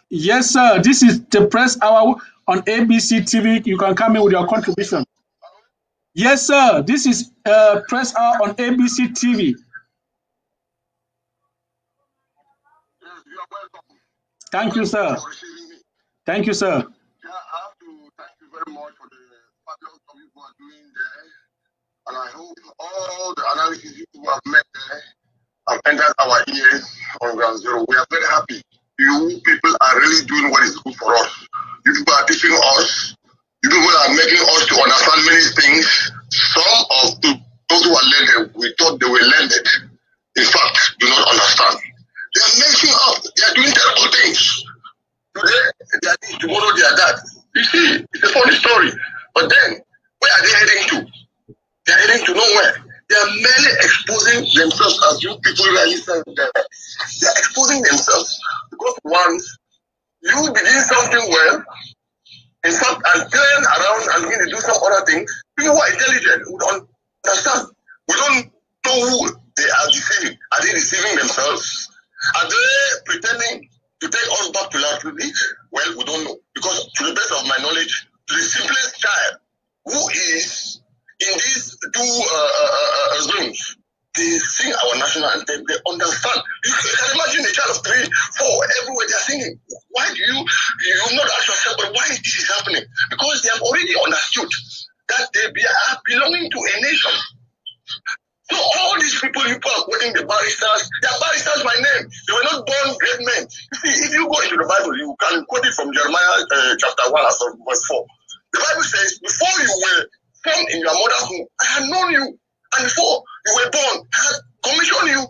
Yes, sir, this is the Press Hour on ABC TV. You can come in with your contribution. Yes, sir, this is Press Hour on ABC TV. Thank you, sir. Thank you, sir. Yeah, I have to thank you very much for the fabulous job you are doing there. And I hope all the analysis you have made there have entered our ears on Ground Zero. We are very happy. You people are really doing what is good for us. You people are teaching us. You people are making us to understand many things. Some of those who are learned, we thought they were learned. In fact, do not understand. They are messing up. They are doing terrible things. Today, they are this, tomorrow they are that. You see, it's a funny story. But then, where are they heading to? They are heading to nowhere. They are merely exposing themselves, as you people really said there. They are exposing themselves because once you begin something well, in fact, and turn around and begin to do some other things, people who are intelligent would understand. We don't know who they are deceiving. Are they deceiving themselves? Are they pretending to take us back to life? Well, we don't know. Because to the best of my knowledge, to the simplest child who is in these two zones, they sing our national anthem, they understand. You can imagine a child of 3, 4, everywhere they are singing. Why do you not ask yourself, but why this is happening? Because they have already understood that they are belonging to a nation. So all these people you are quoting, the barristers, they are barristers by name. They were not born great men. You see, if you go into the Bible, you can quote it from Jeremiah chapter 1 verse 4. The Bible says, before you were formed in your mother's womb, I had known you. And before you were born, I had commissioned you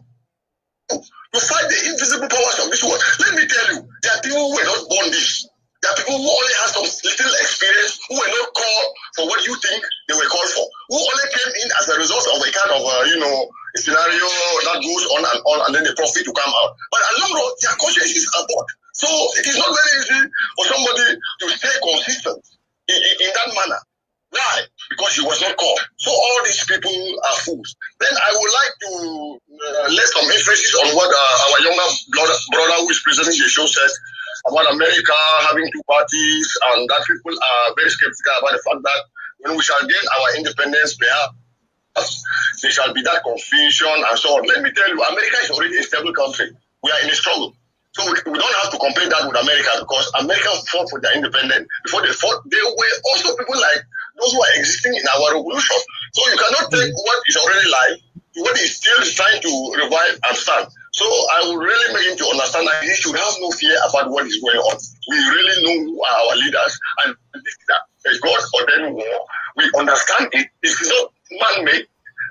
to fight the invisible powers of this world. Let me tell you, there are people who were not born this. There are people who only have some little experience, who were not called for what you think they were called for, who only came in as a result of a kind of, a scenario that goes on, and then the profit to come out. But at long run, their consciences are bought. So it is not very easy for somebody to stay consistent in that manner. Why? Because he was not called. So all these people are fools. Then I would like to lay some emphasis on what our younger brother who is presenting the show said about America having 2 parties, and that people are very skeptical about the fact that when we shall gain our independence, perhaps there shall be that confusion and so on. Let me tell you, America is already a stable country. We are in a struggle. So we don't have to compare that with America, because Americans fought for their independence. Before they fought, there were also people like those who are existing in our revolution. So you cannot take what is already live, what is still trying to revive and stand. So I would really make him to understand that he should have no fear about what is going on. We really know who are our leaders, and this is God's ordained war. We understand it. It's not man-made.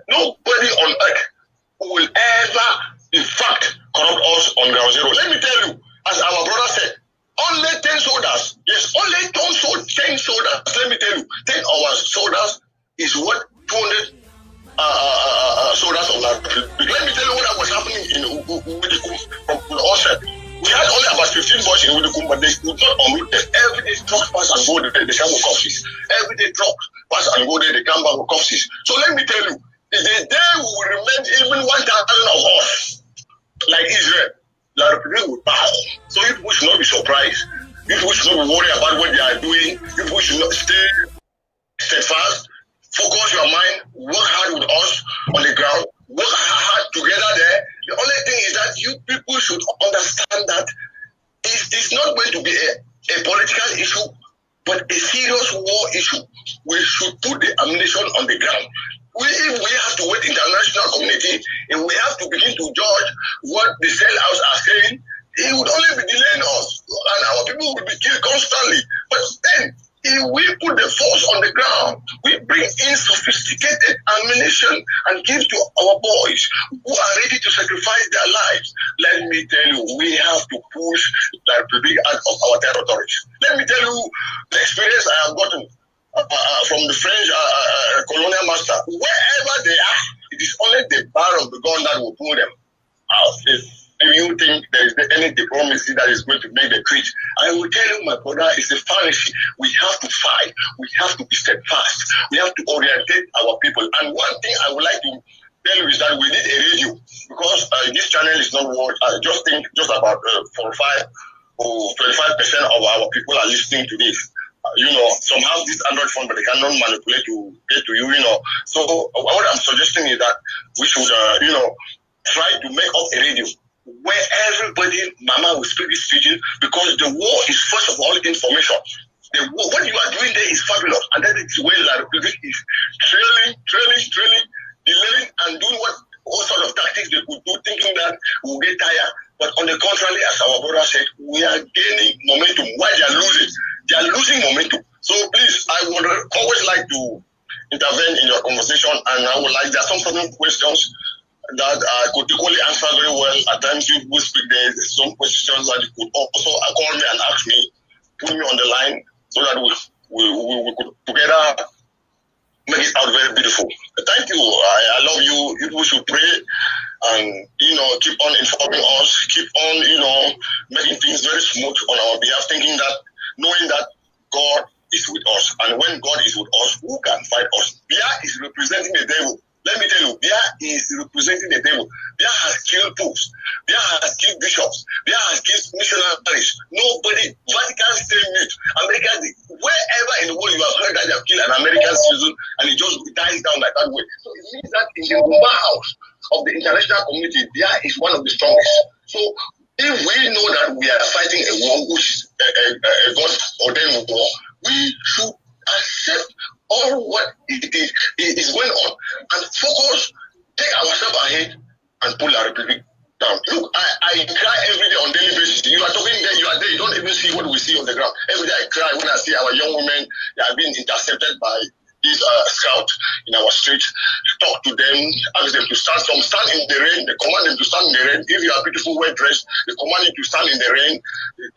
Nobody on earth will ever, in fact, corrupt us on ground zero. Let me tell you, as our brother said, only 10 soldiers. Yes, only 10 soldiers. Let me tell you, 10 of our soldiers is what 200 soldiers of our republic. Let me tell you what was happening in Udikum from the onset. We had only about 15 boys in Udikum, but they could not unroot them. Every day trucks pass and go there, they come with corpses. Every day trucks pass and go there, they come back with corpses. So let me tell you, the day we will remain even 1,000 of us, like Israel, the Republic will bow. So if we should not be surprised, if we should not be worried about what they are doing, if we should not stay steadfast, focus your mind, work hard with us on the ground, work hard together there. The only thing is that you people should understand that it's not going to be a political issue, but a serious war issue. We should put the ammunition on the ground. If we have to wait international community, if we have to begin to judge what the sellouts are saying, it would only be delaying us, and our people will be killed constantly. But then, if we put the force on the ground, we bring in sophisticated ammunition and give to our boys who are ready to sacrifice their lives. Let me tell you, we have to push the Republic out of our territories. Let me tell you the experience I have gotten from the French colonial master. Wherever they are, it is only the bar of the gun that will pull them out. If you think there is any diplomacy that is going to make the treat, I will tell you, my brother, it's a fallacy. We have to fight. We have to be steadfast. We have to orientate our people. And one thing I would like to tell you is that we need a radio, because this channel is not watched. I just think just about 45 or 25% of our people are listening to this. Some have this Android phone, but they cannot manipulate to get to you, So what I'm suggesting is that we should, try to make up a radio where everybody, Mama, will speak this pidgin, because the war is first of all information. The war, what you are doing there is fabulous, and that is where the Republic is trailing, delaying, and doing all sort of tactics they could do, thinking that we'll get tired. But on the contrary, as our brother said, we are gaining momentum. Why they are losing? They are losing momentum. So please, I would always like to intervene in your conversation, and I would like, there are some certain questions that I could equally answer very well. At times you will speak there, there's some questions that you could also call me and ask me, put me on the line, so that we could together make it out very beautiful. Thank you. I love you. You should pray and keep on informing us, keep on making things very smooth on our behalf, thinking that, knowing that God is with us, and when God is with us, who can fight us? Bia is representing the devil. Let me tell you, Bia is representing the devil. Bia has killed popes. Bia has killed bishops. Bia has killed missionaries. Nobody, Vatican stay mute. America, wherever in the world you have heard that they have killed an American citizen, and it just dies down like that way. So it means that in the Gumba house of the international community, Bia is one of the strongest. So if we know that we are fighting a war, which is a God-ordained war, we should accept all what it is going on and focus, take ourselves ahead and pull our Republic down. Look, I cry every day on daily basis. You are talking there, you are there, you don't even see what we see on the ground. Every day I cry when I see our young women, they are being intercepted by these scouts in our streets. Talk to them, ask them to stand. Some stand in the rain, they command them to stand in the rain. If you are beautiful, well dressed, they command you to stand in the rain.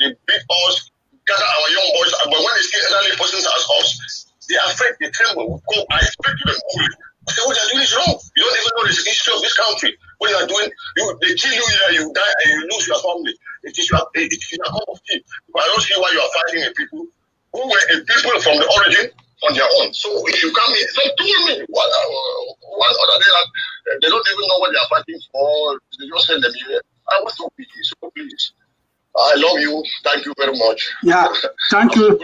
They beat us, gather our young boys, but when they see elderly persons as us, they are afraid, they tremble. I speak to them coolly. I say, what you are doing is wrong. You don't even know the history of this country. What you are doing, they kill you here, you die, and you lose your family. It is a cup of tea. But I don't see why you are fighting a people who were a people from the origin on their own. So if you come here, some told me one other day that they don't even know what they are fighting for. They just send them here. I was so pity. So please, I love you. Thank you very much. Yeah, thank you.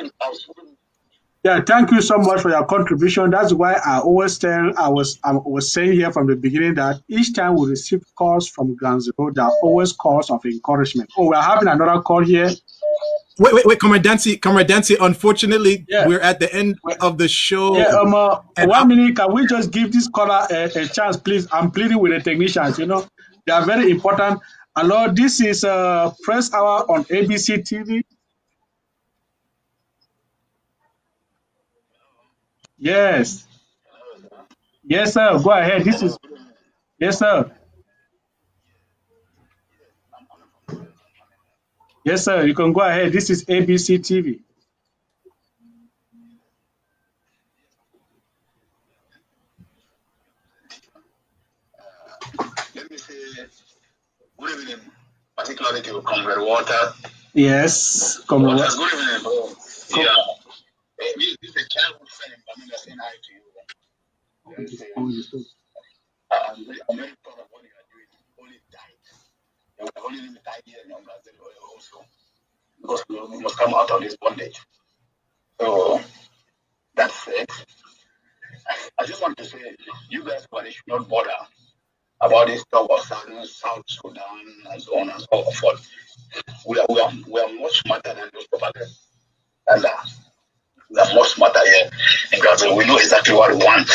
Yeah, thank you so much for your contribution. That's why I always tell, I was saying here from the beginning that each time we receive calls from Ground Zero, there are always calls of encouragement. Oh, we're having another call here. Wait, Comrade Dancy. Unfortunately, Yeah. we're at the end of the show. Yeah, and 1 minute. Can we just give this caller a chance, please? I'm pleading with the technicians. They are very important. Hello, this is Press Hour on ABC TV. Yes. Yes, sir. Go ahead. This is yes, sir. Yes, sir. You can go ahead. This is ABC TV. Let me say good evening, particularly to Comrade Water. Yes, Comrade Water. Good evening, bro. Yeah. This is a childhood friend. I'm going to say hi to you. I'm very proud of what you are doing. Only died. You will only live 9 years in Brazil also. Because we must come out of this bondage. So that's it. I just want to say, you guys should not bother about this talk of South Sudan and so on and so forth. We are much smarter than those propagandas. And we are much smarter here in Brazil. We know exactly what we want.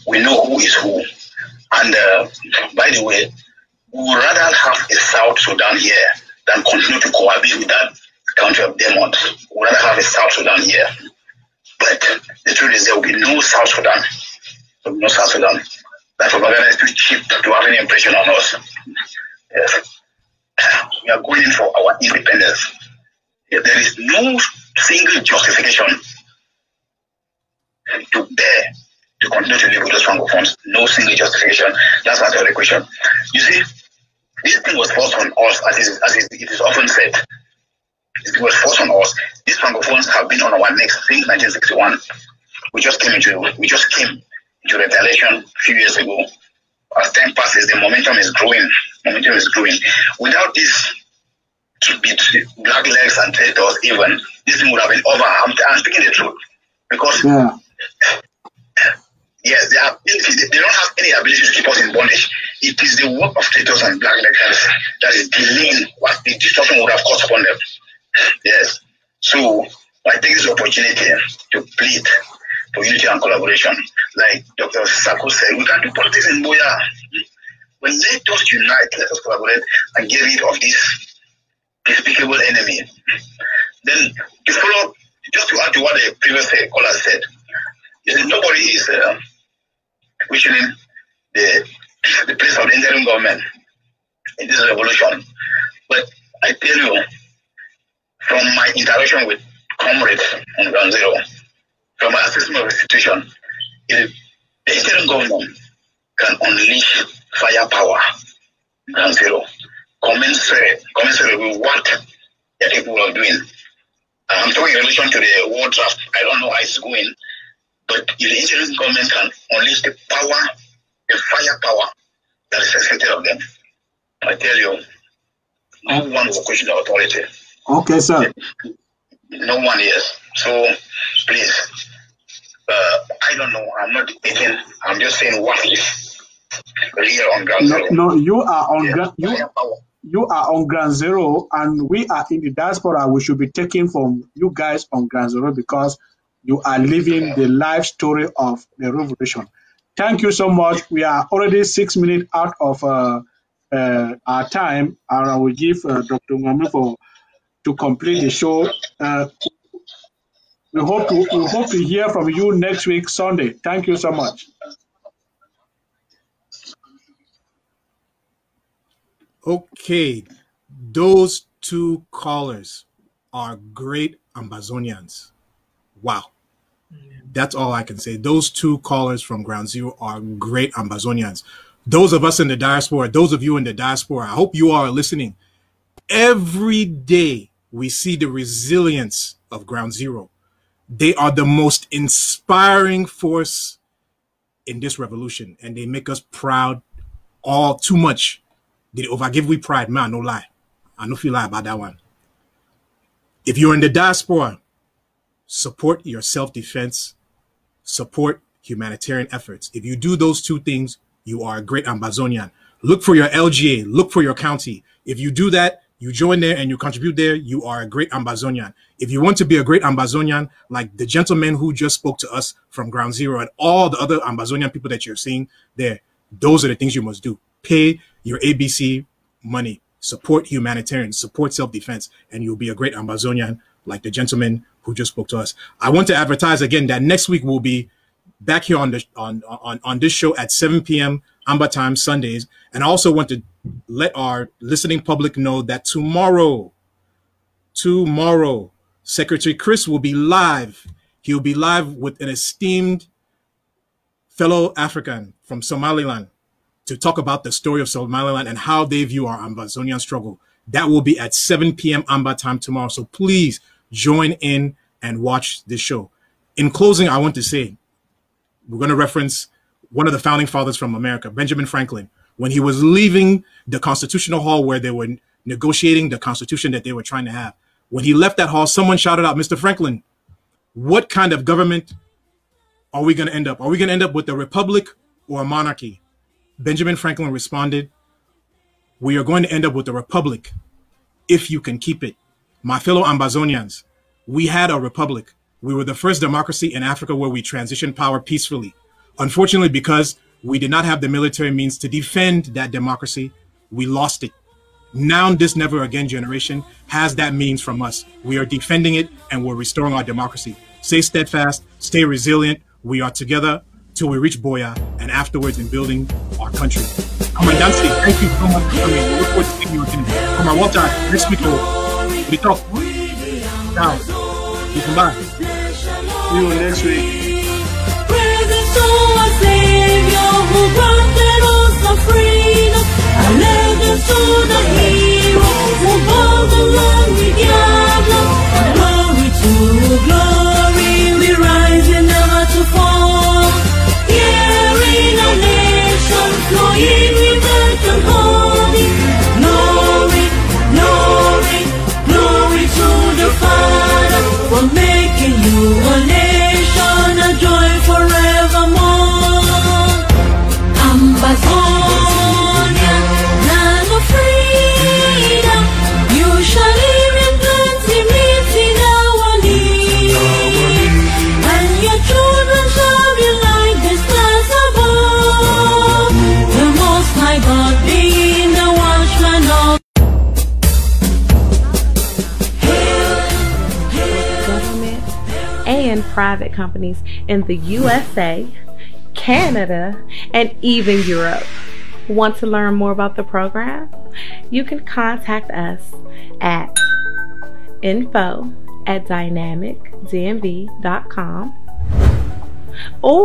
We know who is who. And by the way, we would rather have a South Sudan here than continue to cohabit with that country of demons. We would rather have a South Sudan here. But the truth is there will be no South Sudan. There will be no South Sudan. That propaganda is too cheap to have any impression on us. Yes. We are going for our independence. There is no single justification to bear to continue to live with those francophones. No single justification. That's answer the question. You see, this thing was forced on us, as it is often said. It was forced on us. These francophones have been on our necks since 1961. We just came into retaliation a few years ago. As time passes, the momentum is growing. Without this black legs and traitors, even this thing would have been over. I'm speaking the truth because yes, they don't have any ability to keep us in bondage. It is the work of traitors and black legs that is delaying what the destruction would have caused upon them. Yes. So I take this opportunity to plead for unity and collaboration. Like Dr. Sako said, we can do politics in Boya. But let us unite, let us collaborate and get rid of this despicable enemy. Then to follow, just to add to what the previous caller said, nobody is questioning the place of the interim government in this revolution. But I tell you, from my interaction with comrades on Ground Zero, from my assessment of the situation, if the interim government can unleash firepower, Ground Zero, commensurate with what the people are doing. I'm talking in relation to the war draft. I don't know how it's going, but if the interim government can unleash the power, the firepower that is expected of them, I tell you, no one will question the authority. Okay, sir. No one, yes. So, please, I don't know. I'm not debating. I'm just saying what is real on Ground Zero. No, you are on you are on Ground Zero, and we are in the diaspora. We should be taking from you guys on Ground Zero because you are living the life story of the revolution. Thank you so much. We are already 6 minutes out of our time, and I will give Dr. Ngame to complete the show. We hope to hear from you next week, Sunday. Thank you so much. Okay, those two callers are great Ambazonians. Wow. That's all I can say. Those two callers from Ground Zero are great Ambazonians. Those of us in the diaspora, those of you in the diaspora, I hope you are listening. Every day we see the resilience of Ground Zero. They are the most inspiring force in this revolution, and they make us proud all too much. Did overgive we pride? Man, no lie. I don't feel lie about that one. If you're in the diaspora, support your self-defense, support humanitarian efforts. If you do those two things, you are a great Ambazonian. Look for your LGA, look for your county. If you do that, you join there and you contribute there, you are a great Ambazonian. If you want to be a great Ambazonian, like the gentleman who just spoke to us from Ground Zero and all the other Ambazonian people that you're seeing there, those are the things you must do. Pay your ABC money, support humanitarian, support self-defense, and you'll be a great Ambazonian like the gentleman who just spoke to us. I want to advertise again that next week we'll be back here on this show at 7 p.m. Amba time Sundays. And I also want to let our listening public know that tomorrow, Secretary Chris will be live. He'll be live with an esteemed fellow African from Somaliland to talk about the story of Somaliland and how they view our Ambazonian struggle. That will be at 7 p.m. Amba time tomorrow. So please join in and watch this show. In closing, I want to say, we're going to reference one of the founding fathers from America, Benjamin Franklin. When he was leaving the Constitutional Hall where they were negotiating the Constitution that they were trying to have, when he left that hall, someone shouted out, Mr. Franklin, what kind of government are we going to end up? Are we going to end up with a republic or a monarchy? Benjamin Franklin responded, we are going to end up with a republic if you can keep it. My fellow Ambazonians, we had a republic. We were the first democracy in Africa where we transitioned power peacefully. Unfortunately, because we did not have the military means to defend that democracy, we lost it. Now this never again generation has that means from us. We are defending it and we're restoring our democracy. Stay steadfast, stay resilient. We are together till we reach Boya and afterwards in building our country. Commandancy, thank you so much for coming. We look forward to seeing you again. Comrade Walter, next week we talk. Now, you come back. See you next week. To our Savior who granted us our freedom, a legend to the hero who bore the land with Diablo. Glory to glory, we rise and never to fall. Here in our nation, flowing with and holy. Glory, glory, glory to the Father for making you a nation, a joy forevermore. Ambazonia, land of freedom, you shall live in plenty, meeting our needs, and your children shall be like the stars above. The Most High God being the watchman of government and private companies in the USA, Canada, and even Europe. Want to learn more about the program? You can contact us at info@dynamicdmv.com or